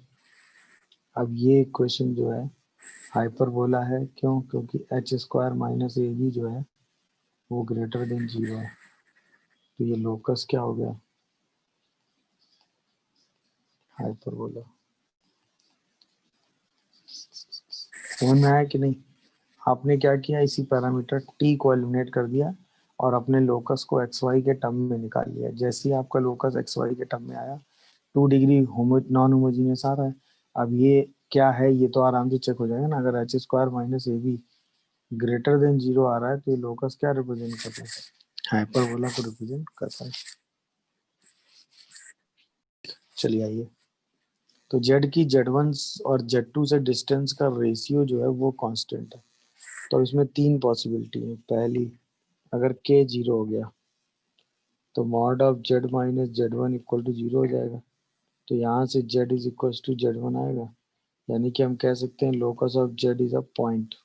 अब ये इक्वेशन जो है हाइपरबोला है, क्यों? क्योंकि h square minus a b जो है वो ग्रेटर देन 0 है। तो ये लोकस क्या हो गया? हाइपरबोला। समझ में आया कि नहीं? आपने क्या किया? इसी पैरामीटर टी को एलिमिनेट कर दिया और अपने लोकस को एक्स वाई के टर्म में निकाल लिया। जैसे ही आपका लोकस एक्स वाई के टर्म में आया, 2 डिग्री नॉन होमोजीनियस आ रहा है। अब ये क्या है? ये तो आराम से चेक हो जाएगा ना। अगर H square minus a be greater than 0 आ रहा है तो ये लोकस क्या रिप्रेजेंट करता है? हाइपरबोला को रिप्रेजेंट करता है। चलिए आइए, तो जेड की Z1 और Z2 से डिस्टेंस का रेशियो जो है वो कांस्टेंट है। तो इसमें 3 पॉसिबिलिटी है। पहली, अगर k 0 हो गया तो mod of z minus Z1 equal to 0 हो जाएगा। तो यहाँ से z is equal to Z1 आएगा, यानी कि हम कह सकते हैं locus of z is a point.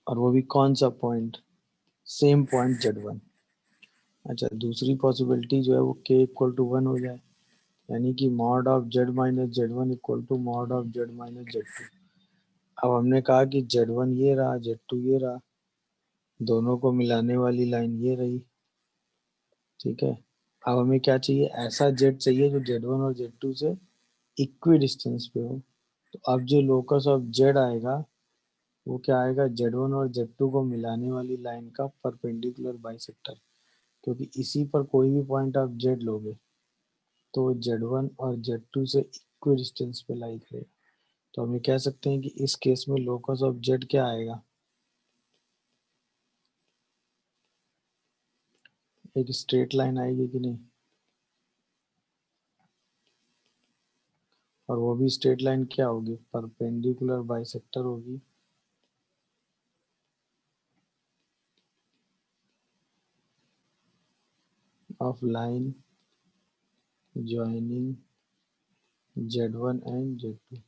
और वो भी कौन सा पॉइंट? Same point Z1। अच्छा, दूसरी पॉसिबिलिटी जो है वो k इक्वल टू 1 हो जाए, यानी कि mod of z minus Z1 equal to mod of z minus Z2। अब हमने कहा कि Z1 ये रहा, Z2 ये रहा, दोनों को मिलाने वाली लाइन ये रही। ठीक है, अब हमें क्या चाहिए? ऐसा Z चाहिए जो Z1 और Z2 से इक्वी डिस्टेंस पे हो। तो अब जो लोकस ऑफ Z आएगा वो क्या आएगा? Z1 और Z2 को मिलाने वाली लाइन का परपेंडिकुलर बाइसेक्टर। क्योंकि इसी पर कोई भी पॉइंट आप Z लोगे तो Z1 और Z2 से इक्वी डिस्टेंस पे लाई करेगा। तो हम ये कह सकते हैं कि इस केस में लोकस ऑफ Z क्या आएगा? एक स्ट्रेट लाइन आएगी कि नहीं? और वो भी स्ट्रेट लाइन क्या होगी? परपेंडिकुलर बाइसेक्टर होगी। Of line joining Z1 and Z2।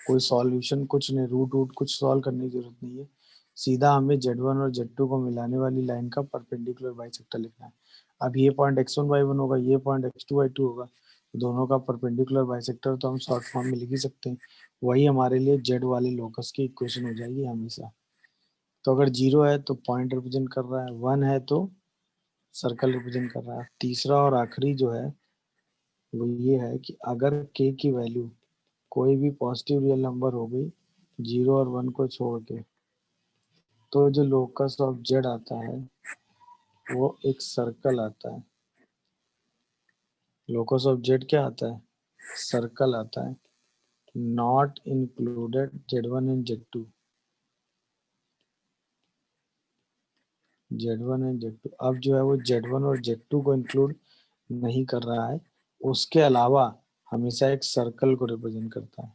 कोई सॉल्यूशन कुछ नहीं, रूट रूट कुछ सॉल्व करने की जरूरत नहीं है, सीधा हमें Z1 और Z2 को मिलाने वाली लाइन का परपेंडिकुलर बाइसेक्टर लिखना है। अब ये पॉइंट x1 y1 होगा, ये पॉइंट x2 y2 होगा, तो दोनों का परपेंडिकुलर बाइसेक्टर तो हम शॉर्ट फॉर्म में लिख ही सकते हैं। वही हमारे लिए Z वाले लोकस की इक्वेशन हो जाएगी हमेशा। तो अगर 0 है तो पॉइंट रिप्रेजेंट कर रहा है, 1 है तो सर्कल रिप्रेजेंट कर रहा है। तीसरा और आखिरी जो है वो ये है कि अगर k की वैल्यू कोई भी पॉजिटिव रियल नंबर हो गई 0 और 1 को छोड़ के, तो जो लोकस ऑफ Z आता है वो एक सर्कल आता है। लोकस ऑफ Z क्या आता है? सर्कल आता है। Not included Z1 and Z2, Z1 and Z2। अब जो है वो Z1 और Z2 को इंक्लूड नहीं कर रहा है, उसके अलावा हमेशा एक सर्कल को रिप्रेजेंट करता है।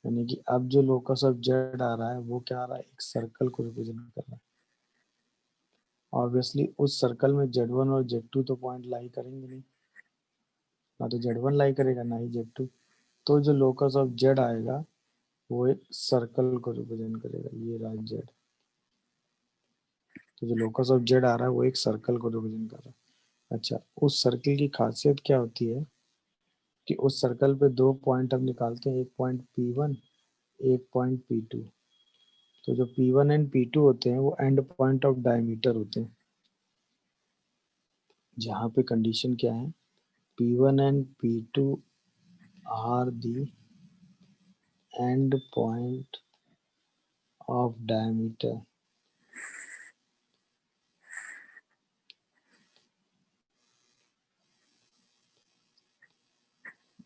यानी कि अब जो लोकस ऑफ जेड आ रहा है वो क्या आ रहा है, एक सर्कल को रिप्रेजेंट कर रहा है। ऑब्वियसली उस सर्कल में Z1 और Z2 तो पॉइंट लाई करेंगे नहीं, ना तो Z1 लाई करेगा ना ही Z2। तो जो लोकस ऑफ जेड आएगा वो एक सर्कल को रिप्रेजेंट करेगा, ये रहा जेड। तो जो लोकस ऑफ जेड आ रहा है वो एक सर्कल को रिप्रेजेंट कर रहा है। अच्छा, उस सर्कल की खासियत क्या होती है कि उस सर्कल पे दो पॉइंट हम निकालते हैं, एक पॉइंट P1, एक पॉइंट P2। तो जो P1 एंड P2 होते हैं वो एंड पॉइंट ऑफ डायमीटर होते हैं, जहाँ पे कंडीशन क्या है, P1 and P2 are the end point of diameter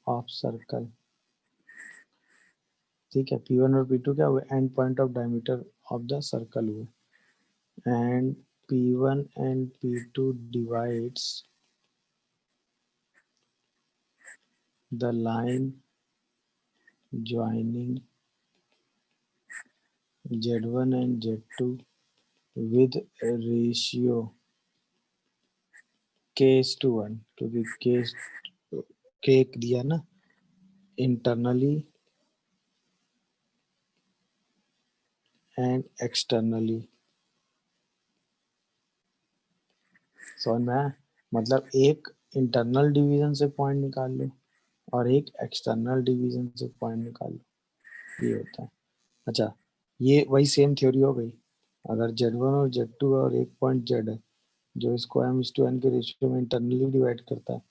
of circle. ठीक है, P1 और P2 क्या हुए, end point of diameter of the circle हुए, and P1 and P2 divides the line joining Z1 and Z2 with ratio K:1, क्योंकि K दिया ना, internally and externally। समझ में आया? मतलब एक इंटरनल डिवीजन से पॉइंट निकाल लो और एक एक्सटर्नल डिवीजन से पॉइंट निकाल लो, ये होता है। अच्छा, ये वही सेम थ्योरी हो गई। अगर Z1 और Z2 और एक पॉइंट Z है जो इसको m/n के रेशियो में इंटरनली डिवाइड करता है,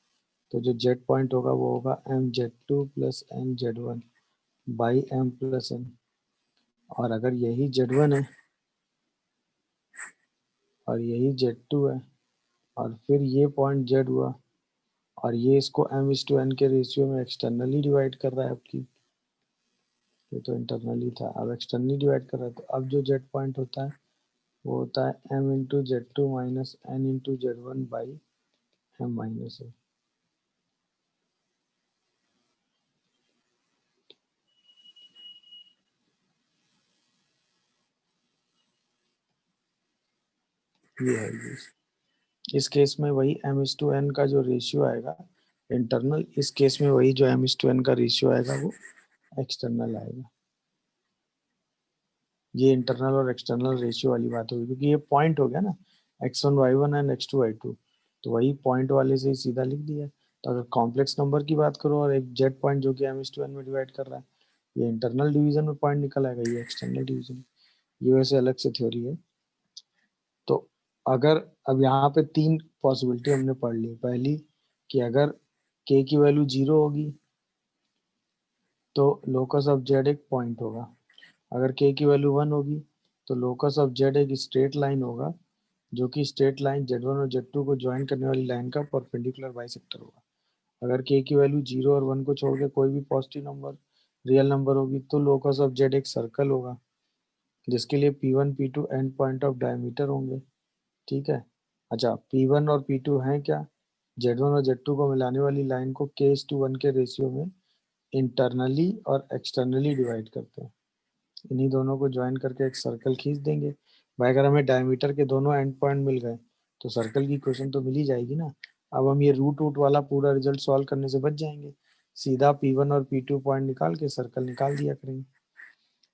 तो जो Z पॉइंट होगा वो होगा mZ2 plus mZ1 by m plus n। और अगर यही Z1 है और यही Z2 है और फिर ये पॉइंट Z हुआ और ये इसको m/n के रेशियो में एक्सटर्नली डिवाइड कर रहा है आपकी, ये तो इंटरनली था, अब एक्सटर्नली डिवाइड कर रहा है, तो अब जो Z पॉइंट होता है वो होता है m/Z2 minus n/Z1 by m minus n। ये है ये। इस केस में वही m/n का जो रेशियो आएगा इंटरनल, इस केस में वही जो m/n का रेशियो आएगा वो एक्सटर्नल आएगा। ये इंटरनल और एक्सटर्नल रेशियो वाली बात होगी, क्योंकि ये पॉइंट हो गया ना, x1 y1 and x2 y2, तो वही पॉइंट वाले से ही सीधा लिख दिया। तो अगर कॉम्प्लेक्स नंबर की बात करो और एक जेड पॉइंट जो कि m/n में डिवाइड कर रहा है, ये इंटरनल डिवीजन में पॉइंट निकल आएगा, ये एक्सटर्नल डिवीजन। ये वैसे अलग से थ्योरी है। तो अगर अब यहाँ पे तीन पॉसिबिलिटी हमने पढ़ ली। पहली कि अगर k की वैल्यू 0 होगी तो लोकस ऑफ जेड एक पॉइंट होगा, अगर k की वैल्यू 1 होगी तो लोकस ऑफ जेड एक स्ट्रेट लाइन होगा, जो कि स्ट्रेट लाइन Z1 और Z2 को ज्वाइन करने वाली लाइन का परपेंडिकुलर बाइसेक्टर होगा। अगर k की वैल्यू 0 और 1 को छोड़ के कोई भी पॉजिटिव नंबर रियल नंबर होगी तो लोकस ऑफ जेड एक सर्कल होगा, जिसके लिए P1 P2 and point of diameter होंगे। ठीक है। अच्छा, P1 और P2 हैं क्या, Z1 और Z2 को मिलाने वाली लाइन को K:1 के रेशियो में इंटरनली और एक्सटर्नली डिवाइड करते हैं। इन्हीं दोनों को ज्वाइन करके एक सर्कल खींच देंगे। भाई अगर हमें डायमीटर के दोनों एंड पॉइंट मिल गए तो सर्कल की क्वेश्चन तो मिल ही जाएगी ना। अब हम ये रूट रूट वाला पूरा रिजल्ट सॉल्व करने से बच जाएंगे, सीधा P1 और P2 पॉइंट निकाल के सर्कल निकाल दिया करेंगे।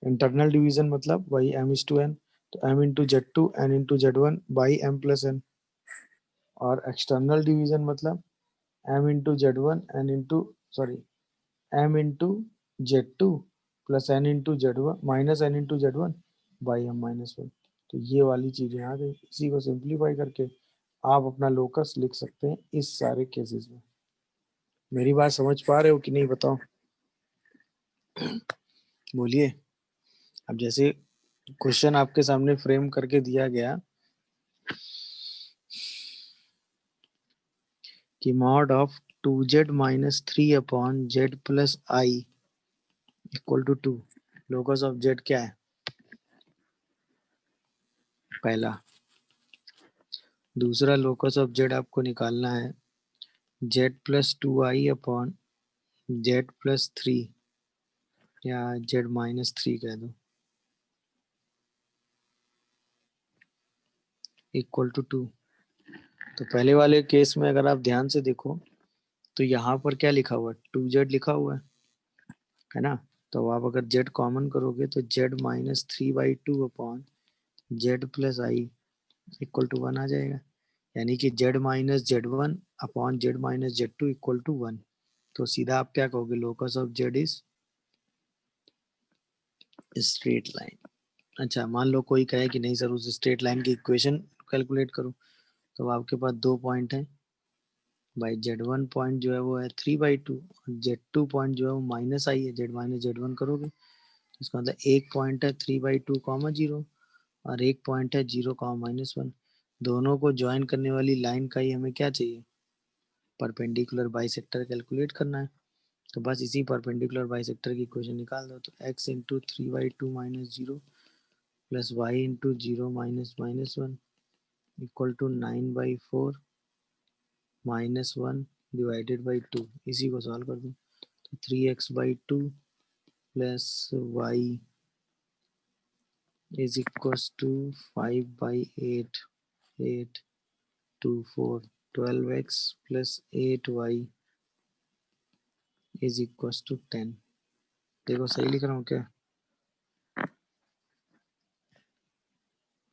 इंटरनल डिवीजन मतलब वही m/n, तो m into Z2 n into Z1 by m plus n। और एक्सटर्नल डिवीजन मतलब m into Z1 n into sorry m into Z2 plus n into Z1 minus n into Z1 by m minus 1। तो ये वाली चीजें आ गई, इसी को simplify करके आप अपना लोकस लिख सकते हैं इस सारे केसेस में। मेरी बात समझ पा रहे हो कि नहीं बताओ, बोलिए। अब जैसे क्वेश्चन आपके सामने फ्रेम करके दिया गया कि mod of 2z minus 3 upon z plus i equal to 2। Locus of z क्या है? पहला। दूसरा लोकस ऑफ जेड आपको निकालना है Z plus 2i upon z plus 3 या जेड माइनस 3 कह दो, इक्वल टू 2। तो पहले वाले केस में अगर आप ध्यान से देखो तो यहाँ पर क्या लिखा हुआ है? 2z लिखा हुआ है ना? तो आप अगर z कॉमन करोगे तो z minus 3/2 upon z plus i equal to 1 आ जाएगा। यानी कि z minus z1 upon z minus z2 equal to 1। तो सीधा आप क्या कहोगे? Locus of Z is straight line. अच्छा, मान लो कोई कहे कि नहीं सर उस स्ट्रेट लाइन की इक्वेशन कैलकुलेट करो, तो आपके पास 2 पॉइंट हैं भाई। z1 पॉइंट जो है वो है 3/2 और z2 पॉइंट जो है वो माइनस आई है। z माइनस z1 करोगे तो इसका मतलब एक पॉइंट है 3/2 कॉमा 0 और एक पॉइंट है 0 कॉमा -1। दोनों को ज्वाइन करने वाली लाइन का ही हमें क्या चाहिए? परपेंडिकुलर बाइसेक्टर कैलकुलेट करना है। तो बस इसी परपेंडिकुलर बाइसेक्टर की इक्वेशन निकाल दो। तो x into 3/2 minus 0 plus y into 0 minus -1 equal to 9/4 -1 divided by 2। इसी को सॉल्व कर दो तो 3x/2 plus y is equals to 5/8 8 2 4 12x plus 8y is equals to 10। देखो सही लिख रहा हूँ क्या?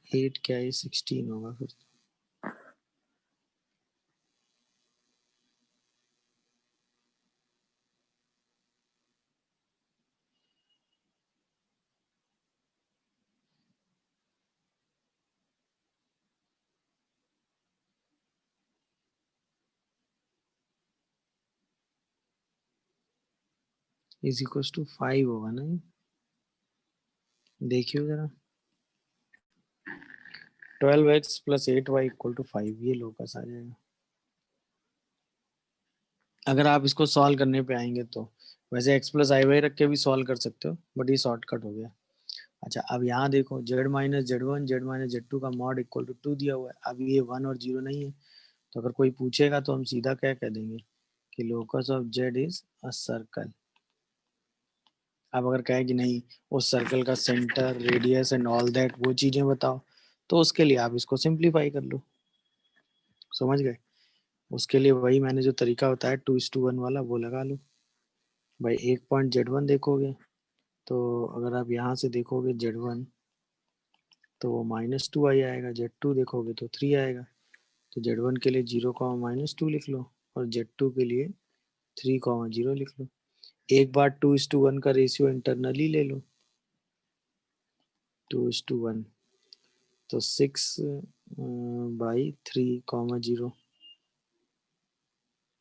8 क्या है? 16 होगा फिर। इज इक्वल्स टू 5 होगा ना? देखियो जरा। 12x plus 8y equal to 5, ये लोकस आ जाएगा अगर आप इसको सॉल्व करने पे आएंगे तो। वैसे x प्लस आई वाई रख के भी सॉल्व कर सकते हो, बट ये शॉर्टकट हो गया। अच्छा, अब यहाँ देखो z minus z1 z minus z2 का मॉड इक्वल टू 2 दिया हुआ है। अब ये 1 और 0 नहीं है, तो अगर कोई पूछेगा तो हम सीधा क्या कह देंगे कि locus of Z is a circle. अब अगर कहे कि नहीं उस सर्कल का centre radius and all that वो चीजें बताओ, तो उसके लिए आप इसको सिंप्लीफाई कर लो। समझ गए? उसके लिए वही मैंने जो तरीका बताया 2:1 वाला वो लगा लो भाई। एक पॉइंट z1 देखोगे तो अगर आप यहाँ से देखोगे z1 तो वो -2i आएगा, z2 देखोगे तो 3 आएगा। तो z1 के लिए 0, -2 लिख लो और z2 के लिए 3, 0 लिख लो। एक बार 2:1 का रेशियो इंटरनली ले लो, 2:1 तो 6/3, 0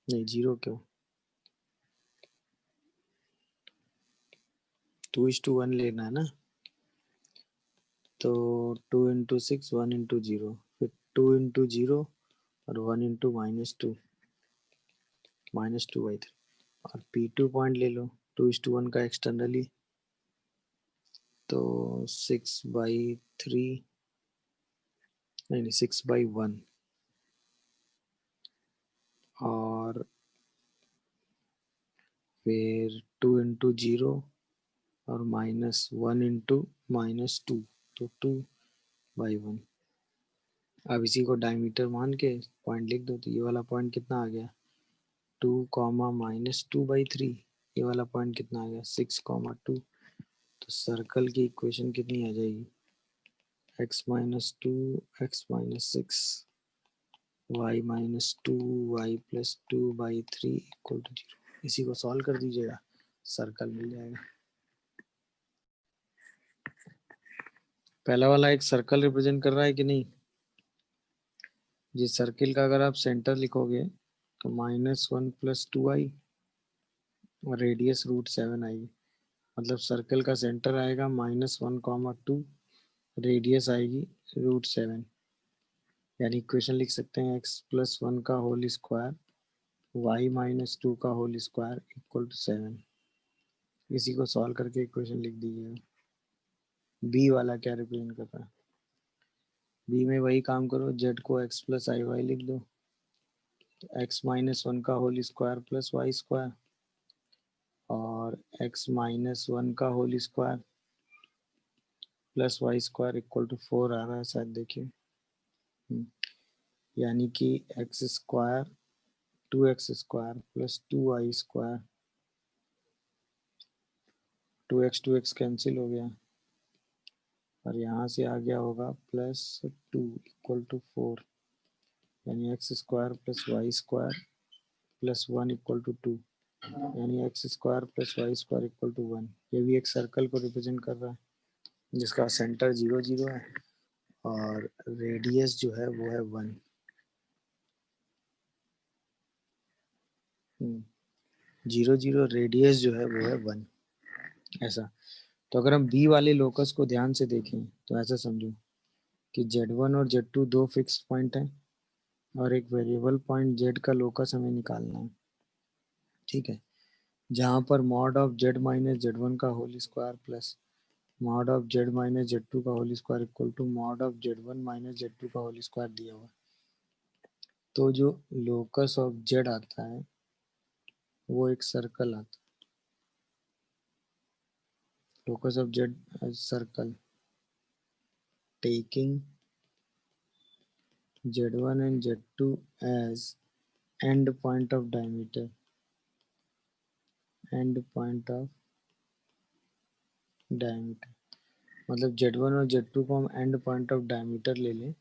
नहीं 0 क्यों, 2:1 लेना है ना। तो 2 इंटू 6 1 इंटू 0 फिर 2 इंटू 0 और 1 इंटू -2 -2/3 और P2 पॉइंट ले लो 2:1 का एक्सटर्नली तो 6/3 नहीं 6/1 और फिर 2 इंटू 0 और -1 इंटू -2 तो 2/1। अब इसी को डायमीटर मान के पॉइंट लिख दो। तो ये वाला पॉइंट कितना आ गया 2, -2/3। ये वाला पॉइंट कितना आ गया 6, 2। तो सर्कल की इक्वेशन कितनी आ जाएगी x-2 x-6 y-2 y+2/3 equal to 0। इसी को सॉल्व कर दीजिएगा, सर्कल मिल जाएगा। पहला वाला एक सर्कल रिप्रेजेंट कर रहा है कि नहीं? जिस सर्किल का अगर आप सेंटर लिखोगे तो -1 + 2i और रेडियस √7 आएगी। मतलब सर्कल का सेंटर आएगा -1, 2, रेडियस आएगी √7। यानी इक्वेशन लिख सकते हैं x+1 का होल स्क्वायर y -2 का होल स्क्वायर इक्वल टू 7। इसी को सॉल्व करके इक्वेशन लिख दीजिए। बी वाला क्या रिप्रेजेंट करता है? बी में वही काम करो, जेड को एक्स प्लस आई वाई लिख दो, एक्स माइनस वन का whole square plus Y square, और एक्स माइनस वन का whole square plus Y square equal to 4 आ रहा है शायद, देखिए। यानी कि x square 2x square plus 2y square, 2x cancel हो गया, और यहाँ से आ गया होगा प्लस 2 इक्वल टू 4, यानी x square plus Y square plus 1 equal to 2, यानी x square plus Y square equal to 1। ये भी एक सर्कल को रिप्रेजेंट कर रहा है जिसका सेंटर 0 0 है और रेडियस जो है वो है 1। 0 0 रेडियस जो है वो है 1, ऐसा। तो अगर हम बी वाले लोकस को ध्यान से देखें तो ऐसा समझो कि Z1 और Z2 दो फिक्स पॉइंट हैं और एक वेरिएबल पॉइंट Z का लोकस हमें निकालना है, ठीक है, जहाँ पर mod of Z minus Z1 का whole square plus mod of Z minus Z2 का whole square equal to mod of Z1 minus Z2 का होल स्क्वायर दिया हुआ। तो जो लोकस ऑफ Z आता है वो एक सर्कल आता है, locus of Z circle taking Z1 and Z2 as end point of diameter, end point of diameter, मतलब Z1 और Z2 को हम एंड पॉइंट ऑफ डायमीटर ले लें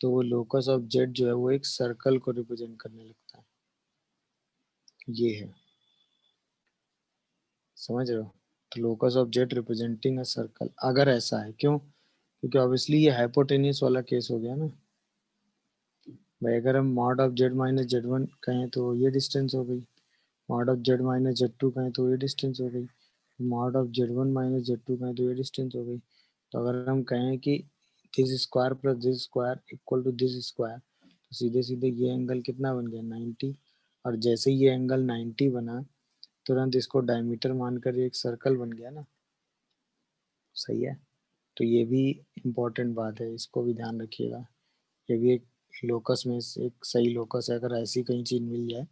तो वो लोकस ऑफ Z जो है वो एक सर्कल को रिप्रेजेंट करने लगता है। ये है, समझ रहे हो? तो locus of Z representing a circle, अगर ऐसा है, क्यों? क्योंकि ऑब्वियसली ये हाइपोटेनियस वाला केस हो गया ना भाई। अगर हम mod of Z minus Z1 कहें तो ये डिस्टेंस हो गई, mod of Z minus Z2 कहें तो ये डिस्टेंस हो गई, mod of Z1 minus Z2 कहें तो ये डिस्टेंस हो गई। तो अगर हम कहें कि this square plus this square equal to this square, तो सीधे सीधे ये एंगल कितना बन गया 90, और जैसे ये एंगल 90 बना तुरंत इसको डायमीटर मानकर एक सर्कल बन गया ना, सही है। तो ये भी इम्पोर्टेंट बात है, इसको भी ध्यान रखिएगा। ये भी एक लोकस में से एक सही लोकस है। अगर ऐसी कहीं चीज़ मिल जाए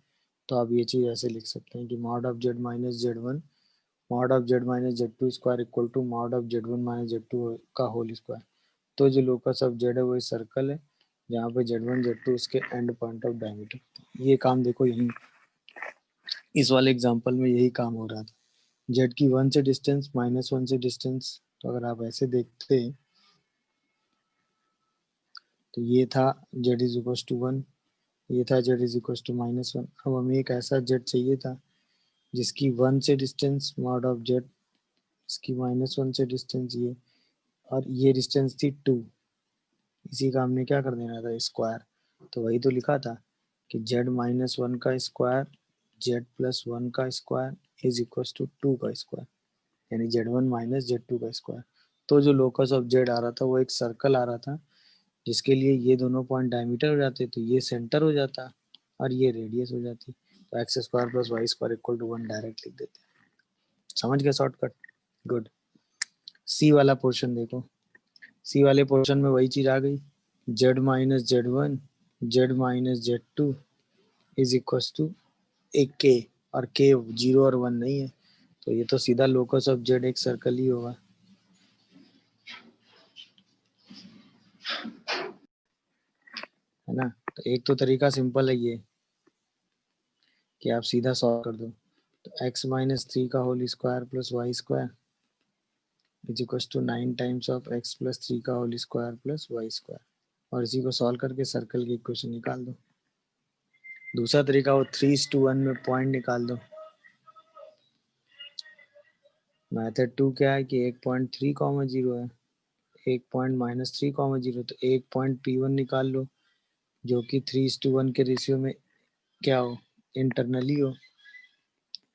तो आप ये चीज़ ऐसे लिख सकते हैं कि mod of Z minus Z1 mod of Z minus Z2 square equal to mod of Z1 minus Z2 का होल स्क्वायर। तो जो लोकस ऑफ Z है वो सर्कल है जहाँ पे Z1 Z2 उसके एंड पॉइंट ऑफ डायमीटर। ये काम देखो यही इस वाले एग्जांपल में यही काम हो रहा था। Z की 1 से डिस्टेंस माइनस 1 से डिस्टेंस, तो अगर आप ऐसे देखते तो ये था Z इज इक्वल टू 1, ये था Z is equal to minus 1। अब हमें एक ऐसा Z चाहिए था जिसकी 1 से डिस्टेंस मॉड ऑफ Z, इसकी माइनस 1 से डिस्टेंस ये, और ये डिस्टेंस थी 2। इसी का हमने क्या कर देना था स्क्वायर। तो वही तो लिखा था कि Z माइनस 1 का स्क्वायर Z प्लस 1 का स्क्वायर इज इक्वल टू 2 का स्क्वायर, यानी Z1 माइनस Z2 का स्क्वायर। तो जो लोकस ऑफ Z आ रहा था वो एक सर्कल आ रहा था जिसके लिए ये दोनों पॉइंट डायमीटर हो जाते, तो ये सेंटर हो जाता और ये रेडियस हो जाती। तो x square plus Y square equal to 1 direct लिख देते। समझ गया शॉर्टकट? गुड। सी वाला पोर्शन देखो, सी वाले पोर्शन में वही चीज आ गई, Z minus Z1 Z minus Z2 is equal to एक के, और के 0 और 1 नहीं है, तो ये तो सीधा लोकस ऑफ Z एक सर्कल ही होगा, है ना। तो एक तो तरीका सिंपल है ये कि आप सीधा सॉल्व कर दो। तो x माइनस 3 का whole square plus Y square is equal to 9 times of x प्लस 3 का whole square plus Y square, और इसी को सॉल्व करके सर्कल की इक्वेशन निकाल दो। दूसरा तरीका वो 3:1 में पॉइंट निकाल दो। मेथड 2 क्या है कि एक पॉइंट 3 कॉमा 0 है, एक पॉइंट माइनस 3 कॉमा 0, तो एक पॉइंट P1 निकाल लो जो कि 3:1 के रेशियो में क्या हो, इंटरनली हो।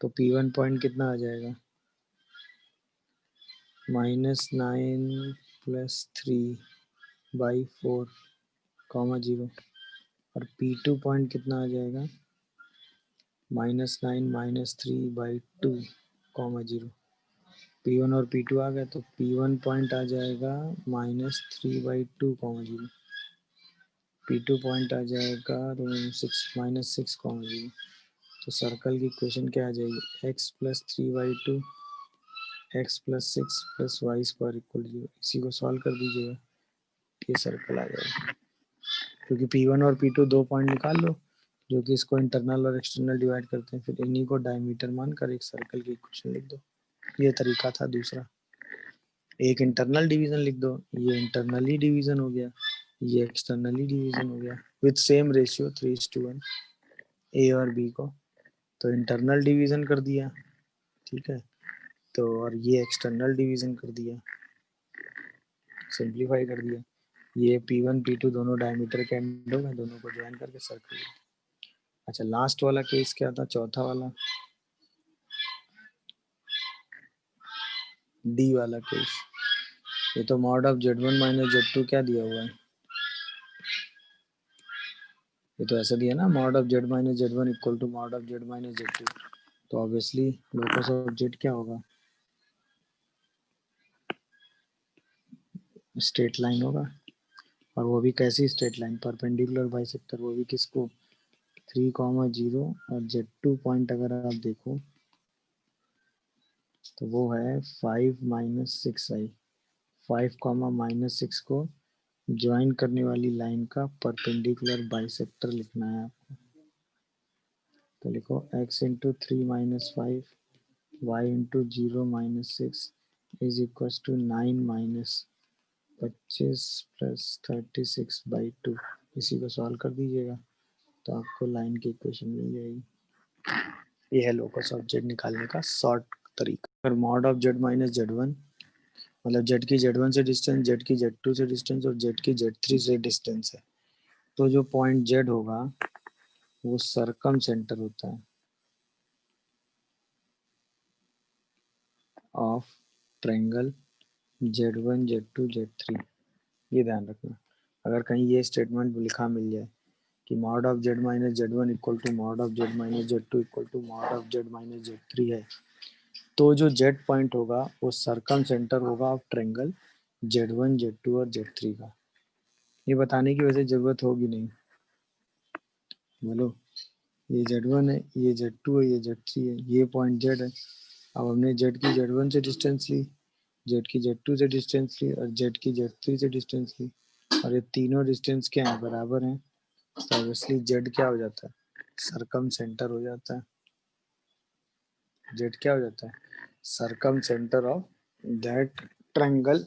तो P1 पॉइंट कितना आ जाएगा, -9 प्लस 3/4 कॉमा 0, और P2 पॉइंट कितना आ जाएगा, -9 माइनस 3/2 कॉमा 0। P1 और P2 आ गए तो P1 पॉइंट आ जाएगा -3/2, P2 पॉइंट आ जाएगा 6 -6, तो सर्कल की इक्वेशन क्या आ जाएगी, x + 3/2 x + 6 + y² = 0। इसी को सॉल्व कर दीजिएगा, ये सर्कल आ जाएगा। क्योंकि P1 और P2 दो पॉइंट निकाल लो जो कि इसको इंटरनल और एक्सटर्नल डिवाइड करते हैं, फिर इन्हीं को डायमीटर मानकर एक सर्कल की इक्वेशन लिख दो। ये तरीका था दूसरा। एक इंटरनल डिवीजन लिख दो, ये इंटरनली डिवीजन हो गया, ये एक्सटर्नली डिवीजन हो गया विथ सेम रेशियो 3:1 ए और बी को, तो इंटरनल डिवीजन कर दिया, ठीक है। तो और ये एक्सटर्नल डिवीजन कर दिया, सिंप्लीफाई कर दिया। ये P1 P2 दोनों डायमीटर के एंड हो गए, दोनों को ज्वाइन करके सर्कल। अच्छा, लास्ट वाला केस क्या था, चौथा वाला, डी वाला केस। ये तो मॉड ऑफ Z1 - Z2 क्या दिया हुआ है, ये तो ऐसा दिया ना, mod of Z - Z1 = mod of Z - Z2, तो ऑब्वियसली लोकस ऑफ Z क्या होगा, स्ट्रेट लाइन होगा। और वो भी कैसी स्ट्रेट लाइन, परपेंडिकुलर बाइसेक्टर, वो भी किसको, 3,0 और Z2 पॉइंट अगर आप देखो तो वो है 5 - 6i, 5, -6 को ज्वाइन करने वाली लाइन का परपेंडिकुलर बाइसेक्टर लिखना है आपको। तो लिखो x × 3 - 5 y × 0 - 6 is equal to 9 - 25 + 36/2। इसी को सॉल्व कर दीजिएगा तो आपको लाइन की इक्वेशन मिल जाएगी। ये है लोकस ऑफ जेड निकालने का शॉर्ट तरीका। अगर मॉड ऑफ Z - Z1 मतलब Z की Z1 से डिस्टेंस, Z की Z2 से डिस्टेंस और Z की Z3 से डिस्टेंस है, तो जो पॉइंट Z होगा वो सरकम सेंटर होता है of triangle Z1 Z2 Z3। ये ध्यान रखना, अगर कहीं ये स्टेटमेंट लिखा मिल जाए कि mod of Z - Z1 = mod of Z - Z2 = mod of Z - Z3 है, तो जो Z पॉइंट होगा वो सरकम सेंटर होगा ऑफ ट्रायंगल Z1 Z2 और Z3 का। ये बताने की वैसे जरूरत होगी नहीं, बोलो, ये Z1 है, ये Z2 है, ये Z3 है, ये पॉइंट Z है। अब हमने Z की Z1 से डिस्टेंस ली, Z की Z2 से डिस्टेंस ली और Z की Z3 से डिस्टेंस ली, और ये तीनों डिस्टेंस क्या है, बराबर हैं, तो ऑब्वियसली Z क्या हो जाता है, सरकम सेंटर हो जाता है। Z क्या हो जाता है, circumcentre of that triangle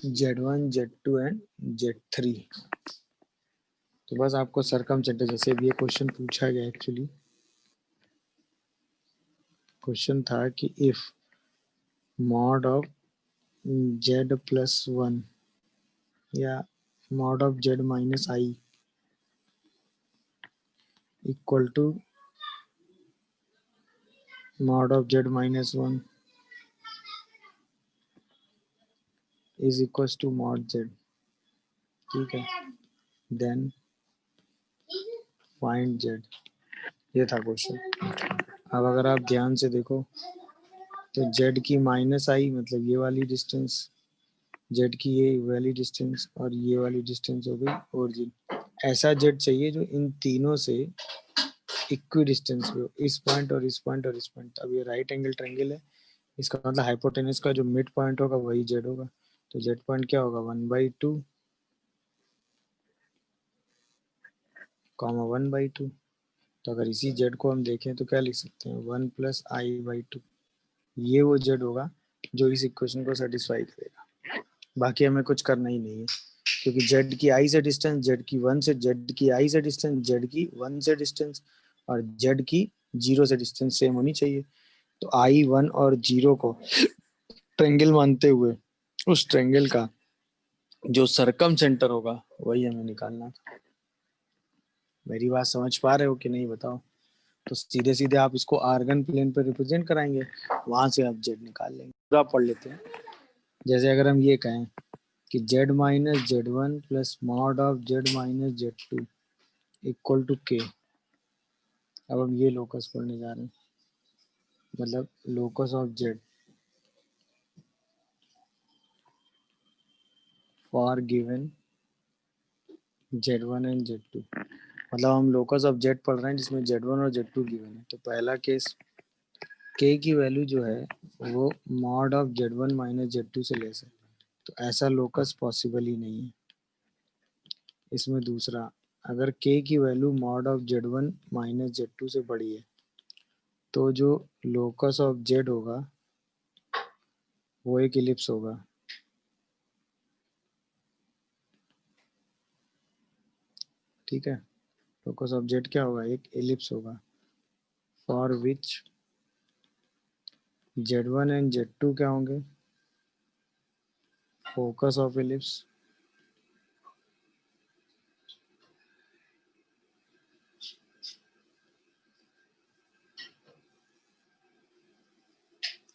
Z1 Z2 and Z3। तो बस आपको सरकम सेंटर, जैसे भी ये क्वेश्चन पूछा गया, एक्चुअली क्वेश्चन था कि इफ मॉड ऑफ Z+1 या mod of Z - I equal to mod of Z - 1 is equal to mod Z, ठीक है, देन फाइंड Z। ये था क्वेश्चन। अब अगर आप ध्यान से देखो तो Z की -I मतलब ये वाली डिस्टेंस, Z की ये वाली डिस्टेंस और ये वाली डिस्टेंस हो गई ओरिजिन। ऐसा Z चाहिए जो इन तीनों से इक्वी डिस्टेंस पे हो, इस पॉइंट और इस पॉइंट और इस पॉइंट। अब ये राइट एंगल ट्रायंगल है, इसका मतलब हाइपोटेनस का जो मिड पॉइंट होगा वही Z होगा, तो Z पॉइंट क्या होगा, 1/2, 1/2। तो अगर इसी Z को हम देखें तो क्या लिख सकते हैं, 1 + I/2। ये वो Z होगा जो इस इक्वेशन को सेटिस्फाई करेगा। बाकी हमें कुछ करना ही नहीं है, क्योंकि Z की I से डिस्टेंस, Z की 1 से, Z की I से डिस्टेंस, Z की 1 से डिस्टेंस और Z की 0 से डिस्टेंस सेम होनी चाहिए। तो I, 1 और 0 को ट्रायंगल मानते हुए उस ट्रायंगल का जो सरकम सेंटर होगा वही हमें निकालना था। मेरी बात समझ पा रहे हो कि नहीं बताओ। तो सीधे सीधे आप इसको आर्गन प्लेन पर रिप्रेजेंट कराएंगे, वहां से आप Z निकाल लेंगे। पूरा पढ़ लेते हैं। जैसे अगर हम ये कहें कि Z - Z1 + mod of Z - Z2 equal to K। अब हम ये लोकस पढ़ने जा रहे हैं, मतलब locus of Z for given Z1 and Z2। मतलब हम लोकस ऑफ Z पढ़ रहे हैं जिसमें Z1 और Z2 गिवन है। तो पहला केस k की वैल्यू जो है वो mod of Z1 minus Z2 से लेस है, तो ऐसा लोकस पॉसिबल ही नहीं है। इसमें दूसरा, अगर k की value mod of Z1 minus Z2 से बड़ी है तो जो लोकस ऑफ Z होगा वो एक इलिप्स होगा। ठीक है, लोकस ऑफ Z क्या होगा, एक इलिप्स होगा। For which Z1 and Z2 क्या होंगे, फोकस ऑफ इलिप्स।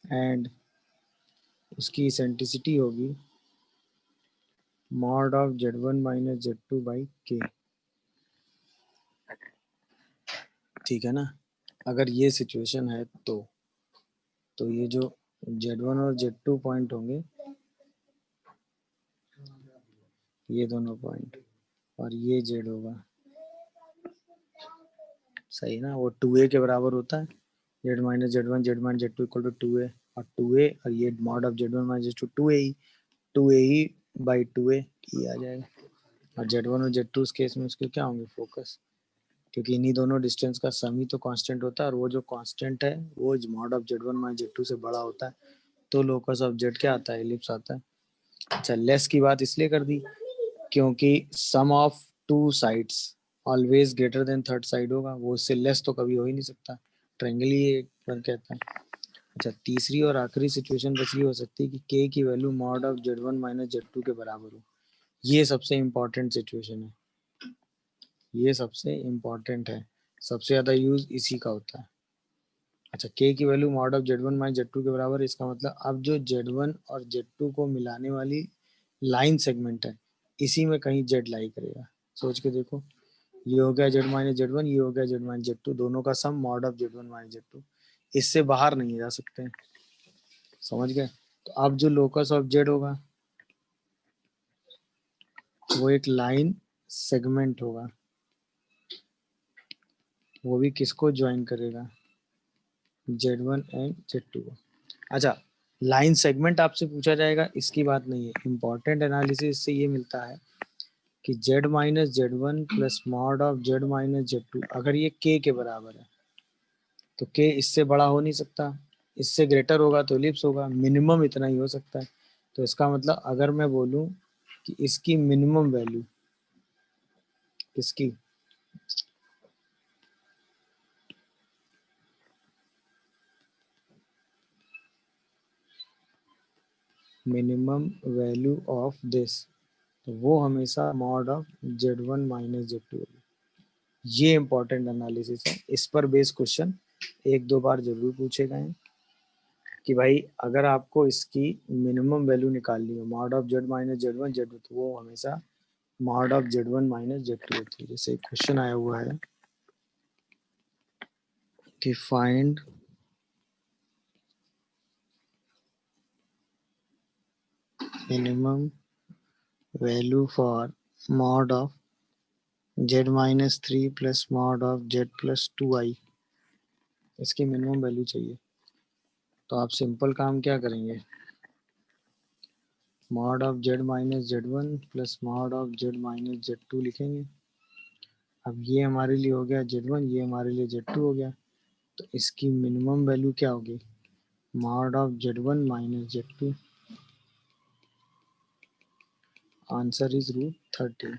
एंड उसकी इसेंट्रिसिटी होगी mod of Z1 minus Z2 by k। ठीक है ना। अगर ये सिचुएशन है तो ये जो Z1 और Z2 पॉइंट होंगे, ये दोनों पॉइंट, और ये Z होगा, सही ना, वो 2a के बराबर होता है। Z minus Z1 Z minus Z2 equal to 2a, और 2a और ये mod of Z1 minus Z2 2a ही बाई 2a ये आ जाएगा। और Z1 और Z2 इस केस में उसके क्या होंगे, फोकस, क्योंकि इन्हीं दोनों डिस्टेंस का सम ही तो कांस्टेंट होता है, और वो जो कांस्टेंट है वो mod of Z1 minus Z2 से बड़ा होता है, तो लोकस ऑफ Z क्या आता है, एलिप्स आता है। अच्छा, लेस की बात इसलिए कर दी क्योंकि sum of two sides always greater than third side होगा, वो उससे लेस तो कभी हो ही नहीं सकता, ट्रायंगल ही एक बन कहता है। अच्छा, तीसरी और आखिरी सिचुएशन बस ये हो सकती है कि k की value mod of Z1 minus Z2 के बराबर हो। ये सबसे इम्पोर्टेंट सिचुएशन है, ये सबसे इम्पोर्टेंट है, सबसे ज्यादा यूज इसी का होता है। अच्छा, k की value mod of Z1 minus Z2 के बराबर है, इसका मतलब अब जो Z1 और Z2 को मिलाने वाली लाइन सेगमेंट है इसी में कहीं Z लाई करेगा। सोच के देखो, ये हो गया Z माइनस Z1, ये हो गया Z माइनस Z2, दोनों का सम mod of Z1 minus Z2, इससे बाहर नहीं जा सकते हैं। समझ गए। तो अब जो लोकस ऑफ Z होगा वो एक लाइन सेगमेंट होगा, वो भी किसको ज्वाइन करेगा, Z1 एंड Z2 को। अच्छा, लाइन सेगमेंट आपसे पूछा जाएगा इसकी बात नहीं है, इंपॉर्टेंट एनालिसिस से ये मिलता है कि Z minus Z1 plus mod of Z minus Z2 अगर ये k के बराबर है तो k इससे बड़ा हो नहीं सकता, इससे ग्रेटर होगा तो इलिप्स होगा, मिनिमम इतना ही हो सकता है। तो इसका मतलब अगर मैं बोलूं कि इसकी मिनिमम वैल्यू, किसकी, मिनिमम वैल्यू ऑफ दिस, तो वो हमेशा mod of Z1 minus Z2 होगी। ये इंपॉर्टेंट एनालिसिस है, इस पर बेस क्वेश्चन एक दो बार जरूर पूछे गए हैं कि भाई अगर आपको इसकी मिनिमम वैल्यू निकालनी हो mod of Z minus Z1 Z2, तो वो हमेशा mod of Z1 minus Z2 होती है। जैसे क्वेश्चन आया हुआ है कि find minimum value for mod of Z minus 3 plus mod of Z plus 2i, इसकी मिनिमम वैल्यू चाहिए। तो आप सिंपल काम क्या करेंगे, mod of Z minus Z1 plus mod of Z minus Z2 लिखेंगे। अब ये हमारे लिए हो गया Z1, ये हमारे लिए Z2 हो गया, तो इसकी मिनिमम वैल्यू क्या होगी, mod of Z1 minus Z2। Answer is √13।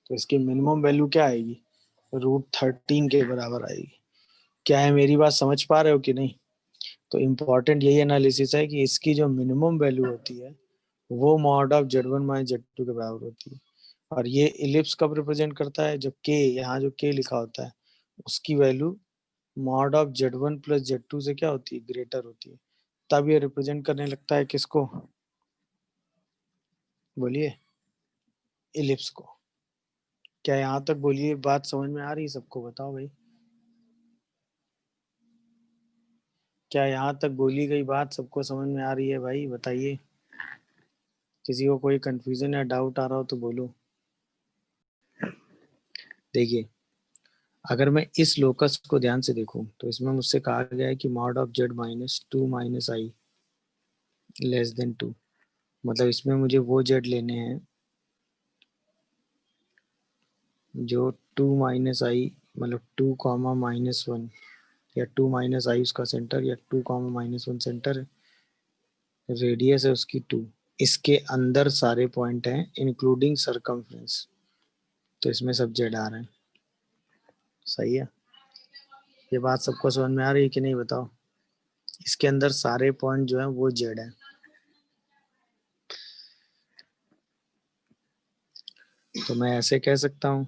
तो इसकी मिनिमम वैल्यू क्या आएगी, √13 के बराबर आएगी। क्या है, मेरी बात समझ पा रहे हो कि नहीं। तो इम्पोर्टेंट यही एनालिसिस है कि इसकी जो मिनिमम वैल्यू होती है वो mod of Z1 minus Z2 के बराबर होती है। और ये इलिप्स कब रिप्रेजेंट करता है, जब k, यहाँ जो k लिखा होता है उसकी value mod of Z1 plus Z2 से क्या होती है, ग्रेटर होती है, तब ये रिप्रेजेंट करने लगता है किसको, बोलिए, इलिप्स को। क्या यहाँ तक बोलिए बात समझ में आ रही है सबको, बताओ भाई। क्या यहाँ तक बोली गई बात सबको समझ में आ रही है भाई, बताइए। किसी को कोई कंफ्यूजन या डाउट आ रहा हो तो बोलो। देखिए, अगर मैं इस लोकस को ध्यान से देखूं तो इसमें मुझसे कहा गया है कि mod of Z minus two minus i less than two, मतलब इसमें मुझे वो जेड लेने हैं जो टू माइनस आई, मतलब टू कॉमा माइनस वन, या टू माइनस आई उसका सेंटर, या two comma minus one centre है, रेडियस है उसकी टू, इसके अंदर सारे पॉइंट हैं इंक्लूडिंग सरकमफ्रेंस, तो इसमें सब जेड आ रहे हैं। सही है, ये बात सबको समझ में आ रही है कि नहीं बताओ? इसके अंदर सारे पॉइंट जो हैं वो जेड है। तो मैं ऐसे कह सकता हूँ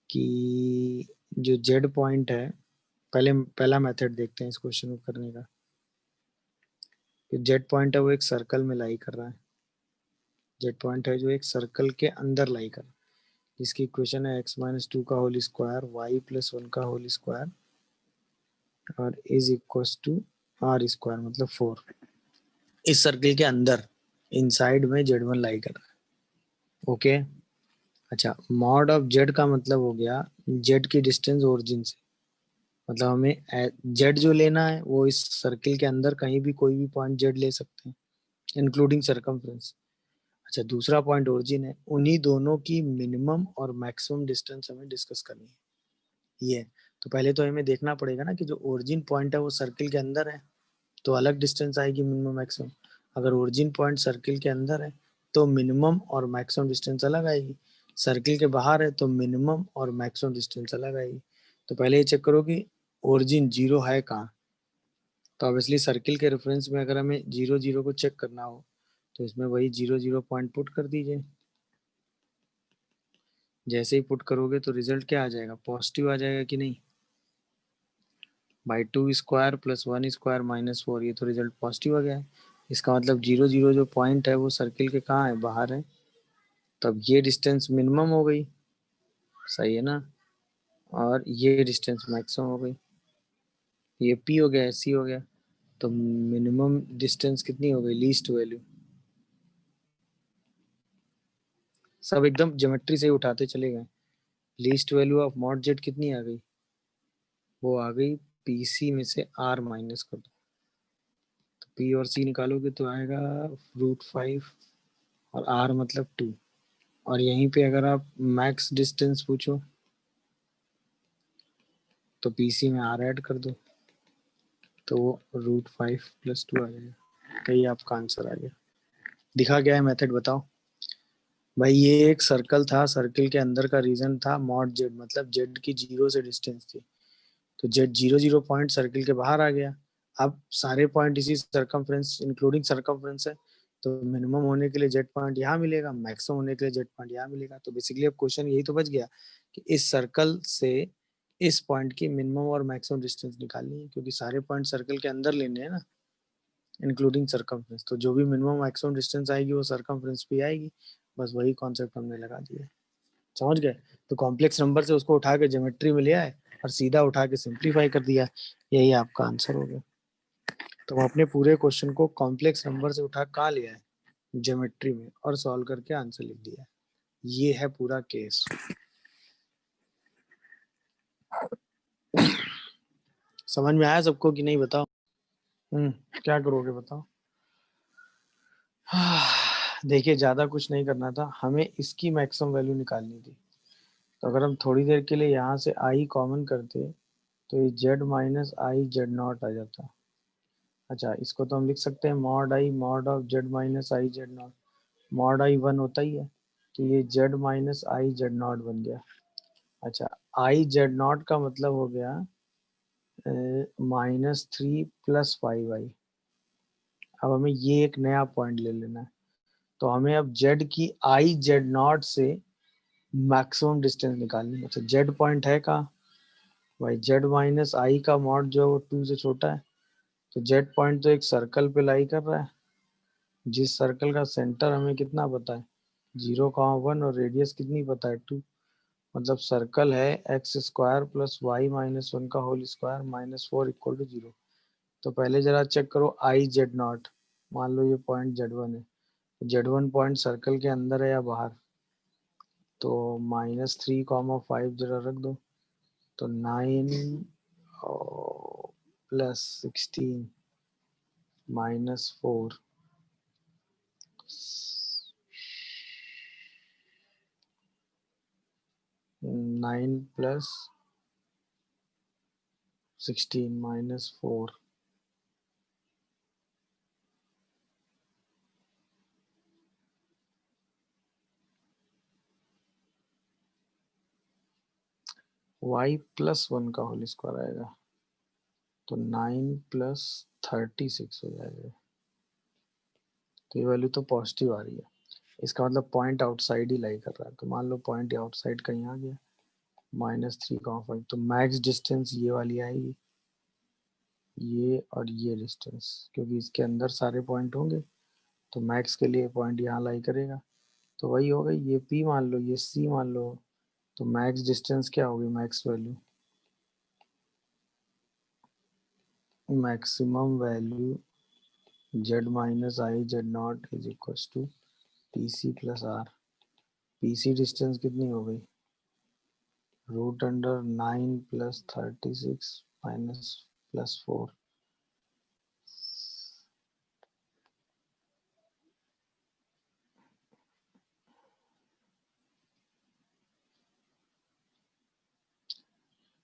कि जो जेड पॉइंट है, पहला मेथड देखते हैं इस क्वेश्चन को करने का। जो जेड पॉइंट है वो एक सर्कल में लाई कर रहा है, जेड पॉइंट है जो एक सर्कल के अंदर लाई कर रहा है, जिसकी इक्वेशन है एक्स माइनस टू का whole square y plus one का होल स्क्वायर और is equal to r square, मतलब 4। इस सर्कल के अंदर इनसाइड में जेड वन लाई कर रहा है। ओके, अच्छा, मॉड ऑफ जेड का मतलब हो गया जेड की डिस्टेंस ओरिजिन से, मतलब हमें जेड जो लेना है वो इस सर्किल के अंदर कहीं भी कोई भी पॉइंट जेड ले सकते हैं इंक्लूडिंग सरकमफ्रेंस। अच्छा, दूसरा पॉइंट ओरिजिन है, उन्हीं दोनों की मिनिमम और मैक्सिमम डिस्टेंस हमें डिस्कस करनी है। ये तो पहले तो हमें देखना पड़ेगा ना कि जो ओरिजिन पॉइंट है वो सर्किल के अंदर है तो अलग डिस्टेंस आएगी मिनिमम मैक्सिमम। अगर ओरिजिन पॉइंट सर्किल के अंदर है तो मिनिमम और मैक्सिमम डिस्टेंस अलग आएगी, सर्किल के बाहर है तो मिनिमम और मैक्सिमम डिस्टेंस अलग आएगी। तो पहले ये चेक करो कि ओरिजिन जीरो है कहाँ। तो ऑब्वियसली सर्किल के रेफरेंस में अगर हमें जीरो जीरो को चेक करना हो तो इसमें वही जीरो जीरो पॉइंट पुट कर दीजिए। जैसे ही पुट करोगे तो रिजल्ट क्या आ जाएगा, पॉजिटिव आ जाएगा कि नहीं? By two square plus one square minus four, ये तो रिजल्ट पॉजिटिव आ गया है। इसका मतलब जीरो जीरो जो पॉइंट है वो सर्किल के कहाँ है, बाहर है, तब ये डिस्टेंस मिनिमम हो गई। सही है ना? और ये डिस्टेंस मैक्सिमम हो गई, ये पी हो गया, सी हो गया। तो मिनिमम डिस्टेंस कितनी हो गई, लीस्ट वैल्यू। सब एकदम ज्योमेट्री से ही उठाते चले गए। Least value of mod Z कितनी आ गई, वो आ गई पीसी में से आर माइनस कर दो, तो पी और सी निकालोगे तो आएगा √5 और आर मतलब 2। और यहीं पे अगर आप मैक्स डिस्टेंस पूछो तो पीसी में आर ऐड कर दो तो वो √5 + 2 आ जाएगा। तो ये आपका आंसर आ गया। दिखा गया है मेथड, बताओ भाई। ये एक सर्कल था, सर्कल के अंदर का रीजन था मॉड जेड, मतलब जेड की जीरो से डिस्टेंस थी, तो Z zero zero point circle के बाहर आ गया। अब सारे पॉइंट इसी सरकमफ्रेंस इंक्लूडिंग सरकमफ्रेंस है, तो मिनिमम होने के लिए जेड पॉइंट यहाँ मिलेगा, मैक्सिमम होने के लिए जेड पॉइंट यहाँ मिलेगा। तो बेसिकली अब क्वेश्चन यही तो बच गया कि इस सर्कल से इस पॉइंट की मिनिमम और मैक्सिमम डिस्टेंस निकालनी है, क्योंकि सारे पॉइंट सर्कल के अंदर लेने हैं ना इंक्लूडिंग सरकमफ्रेंस, तो जो भी मिनिमम मैक्सिमम डिस्टेंस आएगी वो सरकमफ्रेंस पे आएगी। बस वही कॉन्सेप्ट हमने लगा दिया। समझ गए? तो कॉम्प्लेक्स नंबर से उसको उठा के ज्योमेट्री में ले आए और सीधा उठा के सिंप्लीफाई कर दिया, यही आपका आंसर हो गया। तो हम अपने पूरे क्वेश्चन को कॉम्प्लेक्स नंबर से उठा कहाँ लिया है, ज्योमेट्री में, और सॉल्व करके आंसर लिख दिया। ये है पूरा केस। समझ में आया सबको कि नहीं बताओ? क्या करोगे बताओ? देखिए, ज्यादा कुछ नहीं करना था, हमें इसकी मैक्सिमम वैल्यू निकालनी थी। तो अगर हम थोड़ी देर के लिए यहाँ से आई कॉमन करते तो ये Z minus I Z naught आ जाता। अच्छा, इसको तो हम लिख सकते हैं mod I mod of Z minus I Z naught. Mod I one होता ही है, तो ये Z minus I Z naught बन गया। अच्छा, आई जेड नॉट का मतलब हो गया -3 + 5i। अब हमें ये एक नया पॉइंट ले लेना है, तो हमें अब जेड की आई जेड नॉट से मैक्सिमम डिस्टेंस निकालनी है। अच्छा, जेड पॉइंट है कहाँ भाई, जेड माइनस आई का मॉड जो है वो 2 से छोटा है, तो जेड पॉइंट तो एक सर्कल पे लाई कर रहा है, जिस सर्कल का सेंटर हमें कितना पता है 0,1 और रेडियस कितनी पता है 2। मतलब सर्कल है x² + y - 1 का होल स्क्वायर -4 = 0। तो पहले जरा चेक करो आई जेड नॉट, मान लो ये पॉइंट जेड वन है, Z1 पॉइंट सर्कल के अंदर है या बाहर, तो -3, 5 जरा रख दो, तो 9 प्लस 16 -4 9 प्लस 16 -4 y प्लस 1 का होल स्क्वायर आएगा, तो 9 प्लस 36 हो जाएगा। तो ये वैल्यू तो पॉजिटिव आ रही है, इसका मतलब पॉइंट आउटसाइड ही लाई कर रहा है। तो मान लो पॉइंट आउटसाइड कहीं आ गया, -3,5, तो मैक्स डिस्टेंस ये वाली आएगी, ये और ये डिस्टेंस, क्योंकि इसके अंदर सारे पॉइंट होंगे, तो मैक्स के लिए पॉइंट यहाँ लाई करेगा। तो वही हो गई, ये P मान लो, ये C मान लो, तो मैक्स डिस्टेंस क्या होगी, max value, maximum value Z minus I Z naught is equal to PC plus R। PC distance कितनी हो गई, √9 प्लस 36 माइनस +4,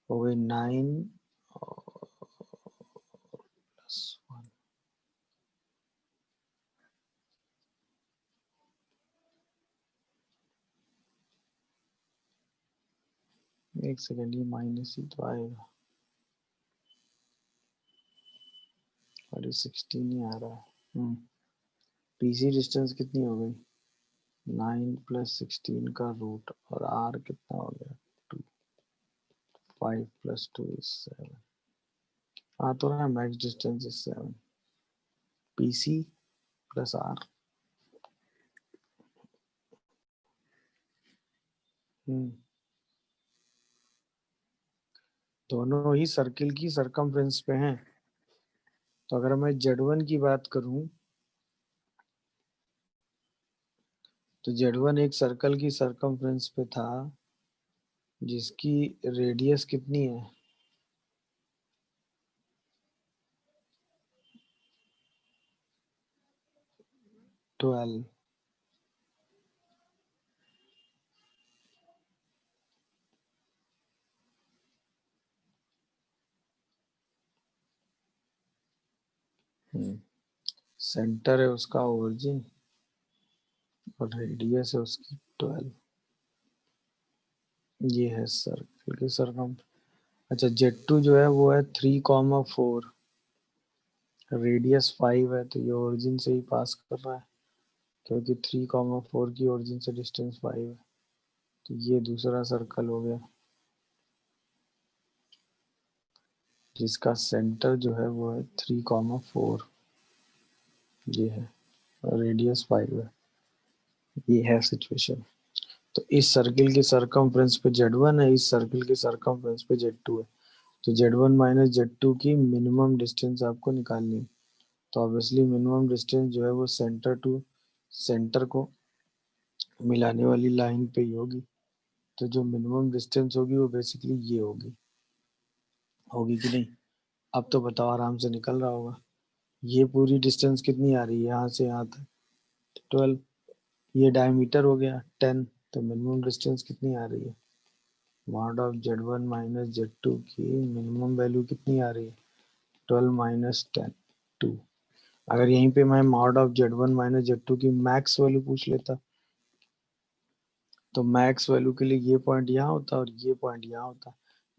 हो गई 9 प्लस 1। एक सेकेंड, ये माइनस ही तो आएगा, और ये 16 ही आ रहा है। PC डिस्टेंस कितनी हो गई, 9 प्लस 16 का रूट, और R कितना हो गया, 2, 5 प्लस 2 इज 7। हाँ तो ना, max distance is 7, PC plus R। दोनों ही सर्किल की सरकमफ्रेंस पे हैं। तो अगर मैं Z1 की बात करूं, तो Z1 एक सर्कल की सरकमफ्रेंस पे था, जिसकी रेडियस कितनी है, 12। सेंटर है उसका ओरिजिन, और रेडियस है उसकी 12। ये है सर्कल की सरकम। अच्छा, Z2 जो है वो है 3,4, रेडियस 5 है, तो ये ओरिजिन से ही पास कर रहा है, क्योंकि 3,4 की ओरिजिन से डिस्टेंस 5 है। तो ये दूसरा सर्कल हो गया, जिसका सेंटर जो है वो है 3,4, ये है, और रेडियस 5 है। ये है सिचुएशन। तो इस सर्किल के सरकमफ्रेंस पे Z1 है, इस सर्किल के सरकमफ्रेंस पे Z2 है। तो Z1 माइनस Z2 की मिनिमम डिस्टेंस आपको निकालनी है। तो ऑब्वियसली मिनिमम डिस्टेंस जो है वो सेंटर टू सेंटर को मिलाने वाली लाइन पे ही होगी। तो जो मिनिमम डिस्टेंस होगी वो बेसिकली ये होगी, होगी कि नहीं। अब तो बताओ, आराम से निकल रहा होगा। ये पूरी डिस्टेंस कितनी आ रही है, यहाँ से यहाँ तक 12, ये डायमीटर हो गया 10, तो मिनिमम डिस्टेंस कितनी आ रही है, mod of Z1 minus Z2 की मिनिमम वैल्यू कितनी आ रही है, 12 माइनस 10, 2। अगर यहीं पे मैं mod of Z1 minus Z2 की मैक्स वैल्यू पूछ लेता, तो मैक्स वैल्यू के लिए ये पॉइंट यहाँ होता और ये पॉइंट यहाँ होता।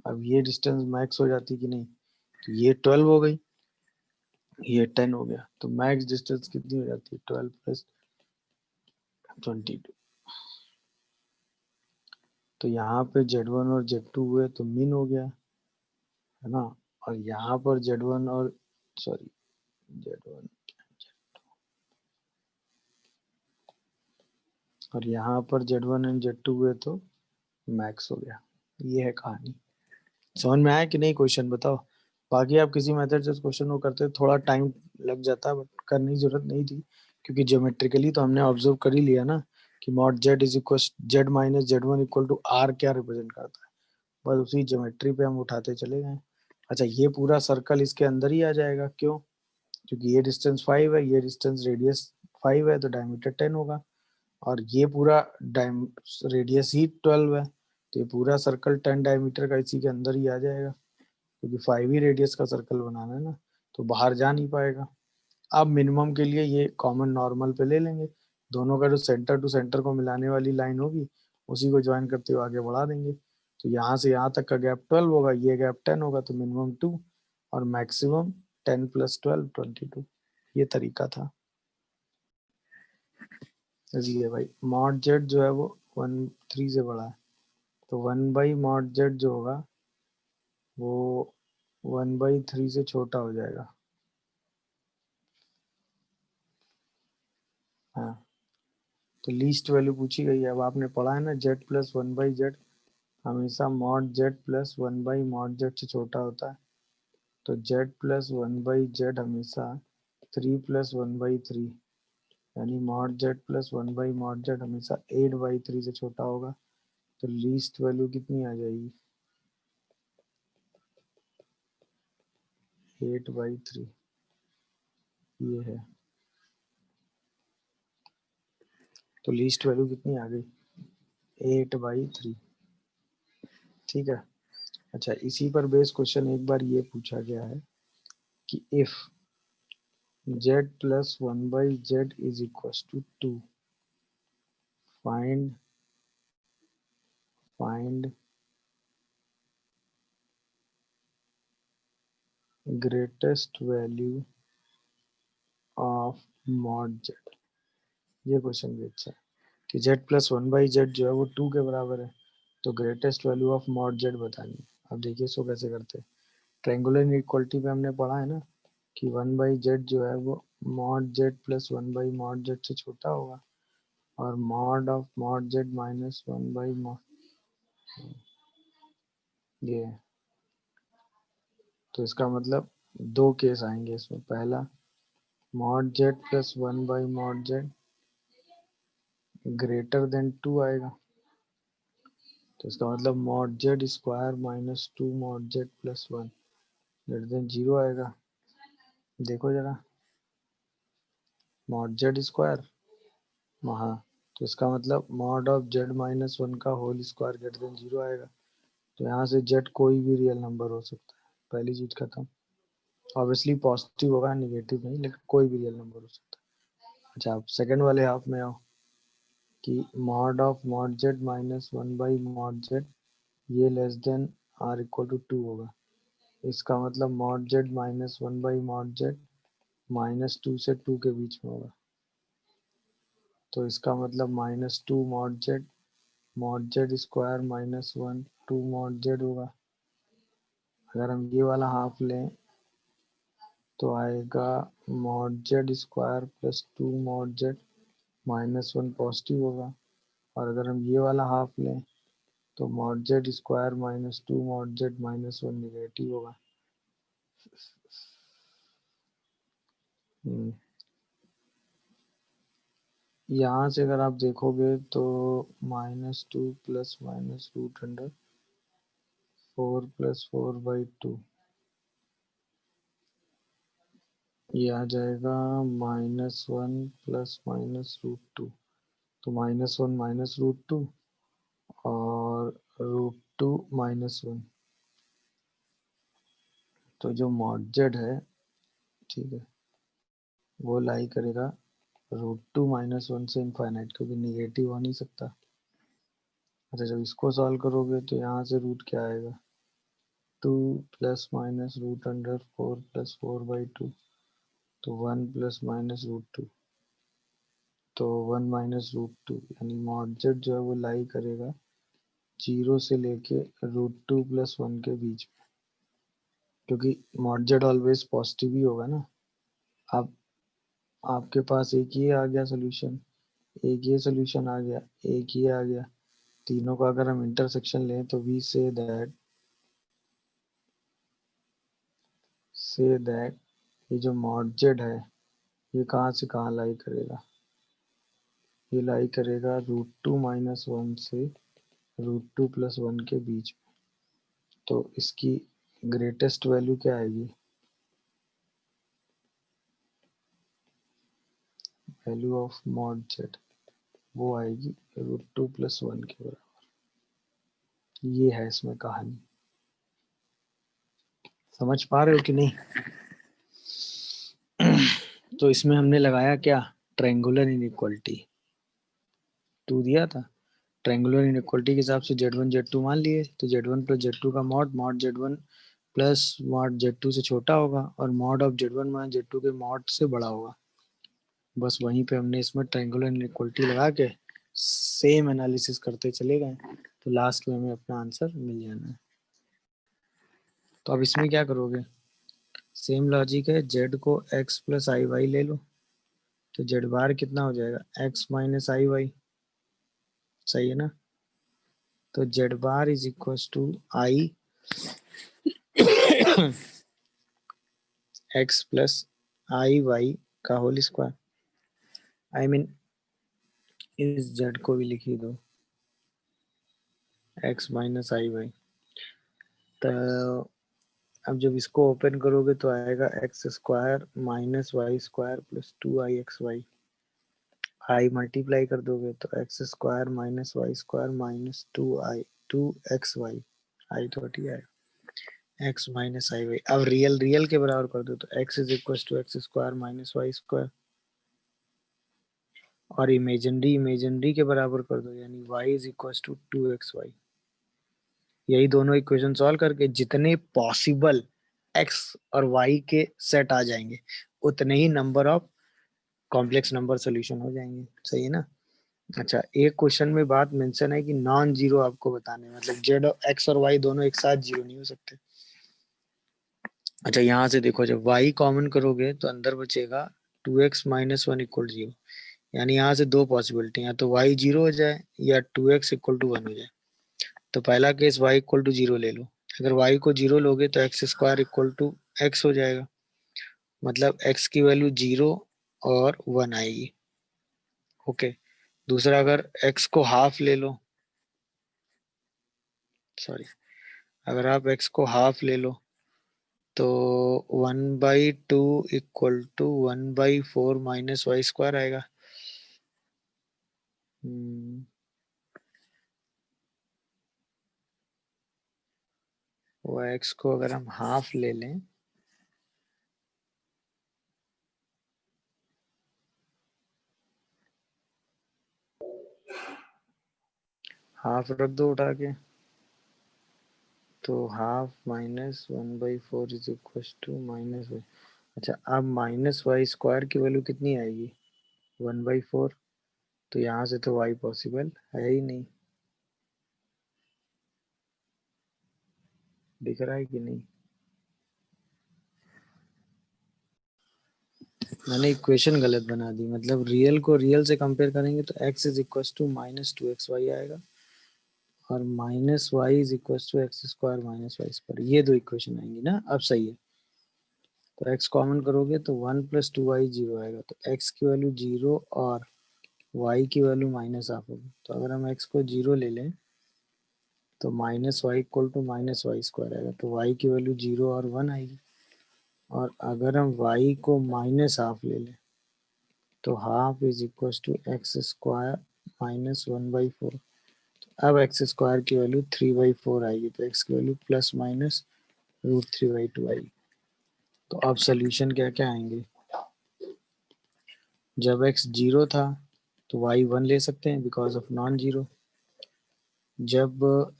अब ये डिस्टेंस मैक्स हो जाती कि नहीं, तो ये 12 हो गई, ये 10 हो गया, तो मैक्स डिस्टेंस कितनी हो जाती है, 12 प्लस 22। तो यहाँ पे Z1 और Z2 हुए तो मीन हो गया, है ना। और यहाँ पर Z1 और सॉरी Z1 और यहाँ पर Z1 एंड Z2 हुए तो मैक्स हो गया। ये है कहानी। समझ में आया कि नहीं, क्वेश्चन बताओ। बाकी आप किसी मेथड से क्वेश्चन को करते, थोड़ा टाइम लग जाता, बट करने की जरूरत नहीं थी, क्योंकि ज्योमेट्रिकली तो हमने ऑब्जर्व कर ही लिया ना कि mod Z is equal z minus Z one equal to r क्या रिप्रेजेंट करता है, बस उसी ज्योमेट्री पे हम उठाते चले गए। अच्छा, ये पूरा सर्कल इसके अंदर ही आ जाएगा, क्यों? क्योंकि ये डिस्टेंस 5 है, ये डिस्टेंस रेडियस 5 है, तो डायमीटर 10 होगा, और ये पूरा रेडियस ही 12 है, तो ये पूरा सर्कल 10 डायमीटर का इसी के अंदर ही आ जाएगा, क्योंकि 5 ही रेडियस का सर्कल बनाना है ना, तो बाहर जा नहीं पाएगा। अब मिनिमम के लिए ये कॉमन नॉर्मल पे ले लेंगे, दोनों का जो सेंटर टू सेंटर को मिलाने वाली लाइन होगी उसी को ज्वाइन करते हुए आगे बढ़ा देंगे। तो यहाँ से यहाँ तक का गैप 12 होगा, ये गैप 10 होगा, तो मिनिमम 2 और मैक्सिमम 10 प्लस 12 22। ये तरीका था जी। है भाई, मॉड जेड जो है वो 1/3 से बड़ा है, तो 1/mod z जो होगा वो 1/3 से छोटा हो जाएगा। हाँ, तो लीस्ट वैल्यू पूछी गई है। अब आपने पढ़ा है ना, z प्लस 1/z हमेशा mod z plus 1/mod z से छोटा होता है, तो z प्लस 1/z हमेशा 3 प्लस 1/3, यानी mod z plus 1/mod z हमेशा 8/3 से छोटा होगा। तो लीस्ट वैल्यू कितनी आ जाएगी? 8/3 ये है। तो लीस्ट वैल्यू कितनी आ गई? 8/3। ठीक है। अच्छा, इसी पर बेस क्वेश्चन एक बार ये पूछा गया है कि if z plus 1/z is equals to 2, find greatest value of mod z। ये क्वेश्चन भी अच्छा है कि z प्लस 1/z जो है वो 2 के बराबर है, तो greatest value of mod z बतानी है। अब देखिए इसको कैसे करते हैं। ट्रायंगुलर इनइक्वालिटी पे हमने पढ़ा है ना कि 1/z जो है वो mod z plus 1/mod z से छोटा होगा, और mod of mod z minus 1/mod ये है। तो इसका मतलब दो केस आएंगे इसमें। पहला, mod z plus 1/mod z greater than 2 आएगा, तो इसका मतलब mod z square minus 2 mod z plus 1 greater than 0 आएगा। देखो जरा, मॉड z स्क्वायर वहाँ, तो इसका मतलब मॉड ऑफ z माइनस 1 का होल स्क्वायर ग्रेटर देन 0 आएगा। तो यहाँ से z कोई भी रियल नंबर हो सकता है, पहली चीज खत्म। ऑब्वियसली पॉजिटिव होगा, निगेटिव नहीं, लेकिन कोई भी रियल नंबर हो सकता है। अच्छा, आप सेकंड वाले हाफ में आओ कि mod of mod z minus 1/mod z ये less than r equal to 2 होगा। इसका मतलब mod z minus 1/mod z -2 से 2 के बीच में होगा, तो इसका मतलब -2 mod z square minus 1 2 mod z होगा। अगर हम ये वाला हाफ लें तो आएगा mod z square plus 2 mod z -1 positive होगा, और अगर हम ये वाला हाफ लें तो mod z square minus 2 mod z -1 negative होगा। यहाँ से अगर आप देखोगे तो -2 plus minus root under 4 plus 4/2 ये आ जाएगा -1 प्लस माइनस रूट 2, तो -1 माइनस रूट 2 और रूट 2 -1। तो जो मॉड z है, ठीक है, वो लाई करेगा √2 - 1 से इनफाइनाइट, क्योंकि निगेटिव हो नहीं सकता। अच्छा, जब इसको सॉल्व करोगे तो यहाँ से रूट क्या आएगा? 2 plus minus root under 4 plus 4/2, तो 1 प्लस माइनस रूट 2, तो 1 माइनस रूट 2, यानी मॉड z जो है वो लाई करेगा 0 से लेके √2 प्लस 1 के बीच में, क्योंकि मॉड z ऑलवेज पॉजिटिव ही होगा ना। अब आपके पास एक ये आ गया सोल्यूशन, एक ये सोल्यूशन आ गया, एक ये आ गया, तीनों का अगर हम इंटरसेक्शन लें तो वी से दैट ये जो मॉड z है ये कहाँ से कहाँ लाई करेगा, ये लाई करेगा √2 - 1 से √2 + 1 के बीच में। तो इसकी ग्रेटेस्ट वैल्यू क्या आएगी, वैल्यू ऑफ मॉड जेड, वो आएगी √2 + 1 के बराबर। ये है इसमें कहानी, समझ पा रहे हो कि नहीं? तो इसमें हमने लगाया क्या, ट्रायंगुलर इनइक्वालिटी, 2 दिया था, ट्रायंगुलर इनइक्वालिटी के हिसाब से Z1 Z2 मान लिए, तो Z1 + Z2 का mod Z1 plus mod Z2 से छोटा होगा और मॉड ऑफ Z1 - Z2 के मॉड से बड़ा होगा। बस वहीं पे हमने इसमें ट्रायंगुलर इनइक्वालिटी लगा के सेम एनालिसिस करते चले गए, तो लास्ट में हमें अपना आंसर मिल जाना है। तो अब इसमें क्या करोगे, सेम लॉजिक है, Z को x + iy ले लो, तो Z बार कितना हो जाएगा, x - iy, सही है ना? तो Z bar is equal to i x + iy का होल स्क्वायर, आई मीन इस Z को भी लिखी दो, x - iy। तो अब जब इसको ओपन करोगे तो आएगा x² - y² + 2ixy, i multiply कर दोगे तो x² - y² - 2xy, i तो हट गया, x - iy। अब रियल के बराबर कर दो तो x is equal to x² - y² और इमेजिनरी के बराबर कर दो, यानी y is equal to 2xy। यही दोनों इक्वेशन सॉल्व करके जितने पॉसिबल x और y के सेट आ जाएंगे उतने ही number of complex number solution हो जाएंगे, सही है ना? अच्छा, एक क्वेश्चन में बात मेंशन है कि नॉन जीरो आपको बताने, मतलब जेड एक्स और वाई दोनों एक साथ जीरो नहीं हो सकते। अच्छा, यहाँ से देखो, जब y कॉमन करोगे तो अंदर बचेगा 2x - 1 = 0, यानी यहाँ से दो पॉसिबिलिटी, या तो y जीरो हो जाए या 2x = 1 हो जाए। तो पहला केस y = 0 ले लो, अगर y को 0 लोगे तो x² = x हो जाएगा, मतलब x की वैल्यू 0 और 1 आएगी। ओके, दूसरा अगर x को हाफ ले लो, सॉरी, अगर आप x को हाफ ले लो तो 1/2 = 1/4 - y² आएगा। वो x को अगर हम हाफ ले लें, हाफ रख दो उठा के, तो half minus 1/4 is equal to -y। अच्छा, अब -y² की वैल्यू कितनी आएगी, 1/4, तो यहाँ से तो y पॉसिबल है ही नहीं, दिख रहा है कि नहीं? मैंने इक्वेशन गलत बना दी, मतलब रियल को रियल से कंपेयर करेंगे तो x is equal to -2xy आएगा और -y is equal to x² - y², ये दो इक्वेशन आएंगी ना। अब सही है, तो x कॉमन करोगे तो 1 + 2y 0 आएगा, तो x की वैल्यू 0 और y की वैल्यू -हाफ होगी। तो अगर हम x को 0 ले लें तो -y = -y² आएगा, तो y की वैल्यू 0 और 1 आएगी। और अगर हम y को -हाफ ले लें तो half is equal to x² - 1/4। अब x² की वैल्यू 3/4 आएगी, तो x की वैल्यू ±√3/2 आएगी। तो अब सोल्यूशन क्या क्या आएंगे, जब x 0 था तो y 1 ले सकते हैं बिकॉज ऑफ नॉन जीरो, जब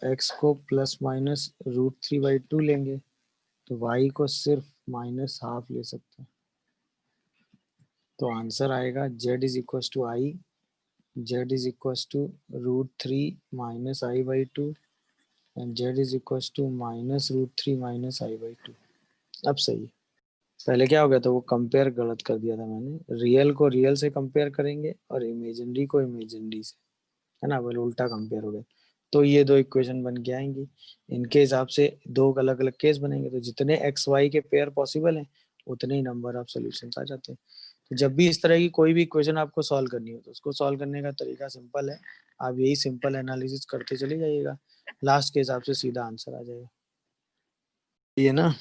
x को ±√3/2 लेंगे तो y को सिर्फ -हाफ ले सकते हैं। तो आंसर आएगा z is equal to i, z is equal to √3 - i/2 and z is equal to -√3 - i/2। अब सही है, पहले क्या हो गया था, वो कंपेयर गलत कर दिया था मैंने, रियल को रियल से कंपेयर करेंगे और इमेजिनरी को इमेजिनरी से, है ना, वो उल्टा कंपेयर हो गया। तो ये दो इक्वेशन बन के आएंगी, इनके हिसाब से दो अलग अलग केस बनेंगे, तो जितने एक्स वाई के पेयर पॉसिबल हैं उतने ही नंबर ऑफ सॉल्यूशंस आ जाते हैं। जब भी इस तरह की कोई भी इक्वेशन आपको सॉल्व करनी हो तो उसको सॉल्व करने का तरीका सिंपल है, आप यही सिंपल एनालिसिस करते चले जाइएगा, लास्ट के हिसाब से सीधा आंसर आ जाएगा। ये ना,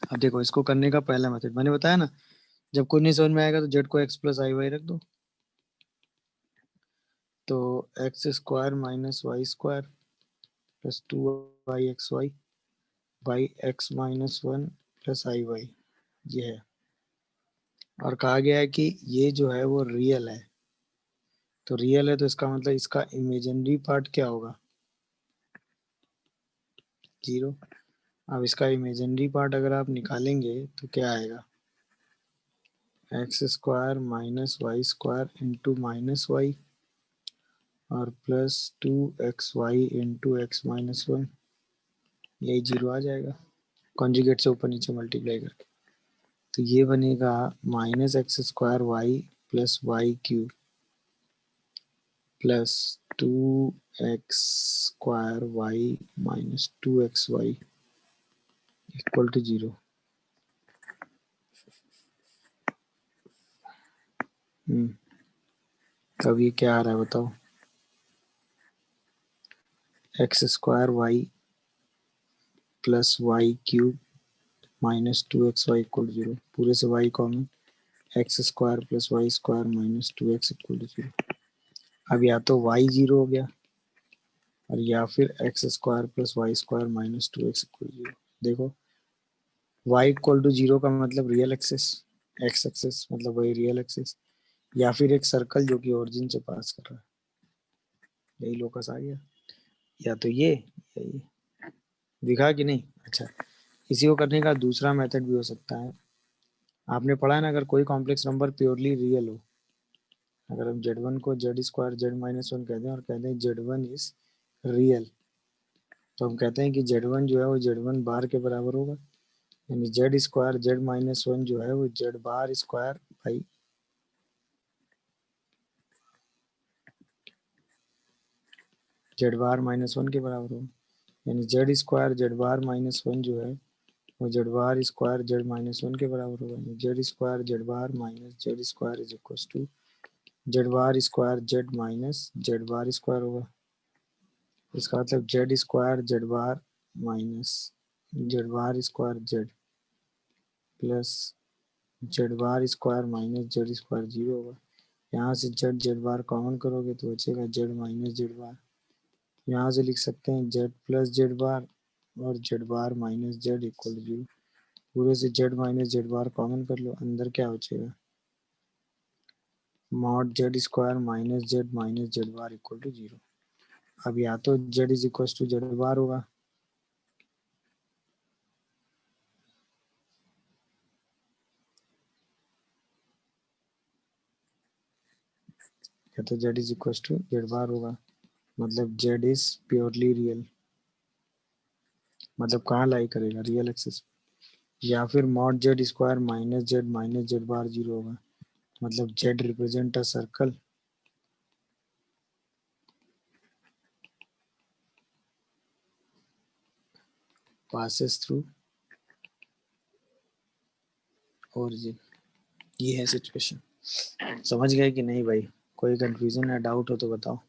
अब देखो इसको करने का पहला मेथड मैंने बताया ना, जब कोई नहीं समझ में आएगा तो जेड को एक्स प्लस आई वाई रख दो, तो x square minus Y square plus 2 y x y by x minus 1 plus I y, ये है। और कहा गया है कि ये जो है वो रियल है, तो रियल है तो इसका मतलब इसका इमेजिनरी पार्ट क्या होगा, 0। अब इसका इमेजिनरी पार्ट अगर आप निकालेंगे तो क्या आएगा, X square minus Y square into minus Y और plus 2xy into X minus 1, यही 0 आ जाएगा कॉन्जुगेट से ऊपर नीचे मल्टीप्लाई करके। तो ये बनेगा minus x square y plus y cube plus 2x square y minus 2xy equal to 0। अब ये क्या आ रहा है बताओ, x square y plus y cube minus 2xy equal to 0, पूरे से y common, x square plus Y square minus 2x equal to 0। अब या तो y 0 हो गया और या फिर x square plus Y square minus 2x equal to 0। देखो y इक्वल टू 0 का मतलब रियल एक्सिस, एक्स एक्सिस मतलब वही रियल एक्सिस, या फिर एक सर्कल जो कि ओरिजिन से पास कर रहा है, यही लोकस आ गया, या तो ये या ये, दिखा कि नहीं। अच्छा, इसी को करने का दूसरा मेथड भी हो सकता है, आपने पढ़ा है ना, अगर कोई कॉम्प्लेक्स नंबर प्योरली रियल हो, अगर हम z1 को जेड स्क्वायर जेड माइनस 1 कहते हैं और कहते हैं z1 इज रियल, तो हम कहते हैं कि z1 जो है वो z1 बार के बराबर होगा, यानी जेड स्क्वायर जेड माइनस 1 जो है वो z bar square by z bar minus 1 के बराबर होगा, यानी z square z bar minus 1 जो है वो z bar square z minus 1 के बराबर होगा, z square z bar minus z square is equal to Z bar square z minus Z bar square होगा। इसका मतलब z square z bar minus Z bar square z plus Z bar square minus z square 0 होगा। यहाँ से Z Z bar common करोगे तो बचेगा Z minus Z बार, यहाँ से लिख सकते हैं जेड प्लस जेड बार और Z bar minus Z equal to 0। पूरे से Z minus Z bar common कर लो, अंदर क्या बचेगा, mod Z square minus Z bar equal to 0। अब या तो Z is equal to Z bar होगा, या तो Z is equal to Z bar होगा, मतलब जेड इज प्योरली रियल, मतलब कहाँ लाई करेगा, रियल एक्सिस। या फिर mod Z square minus Z bar 0 होगा, मतलब Z represent a circle passes through origin। ये है सिचुएशन, समझ गए कि नहीं भाई, कोई कंफ्यूजन या डाउट हो तो बताओ।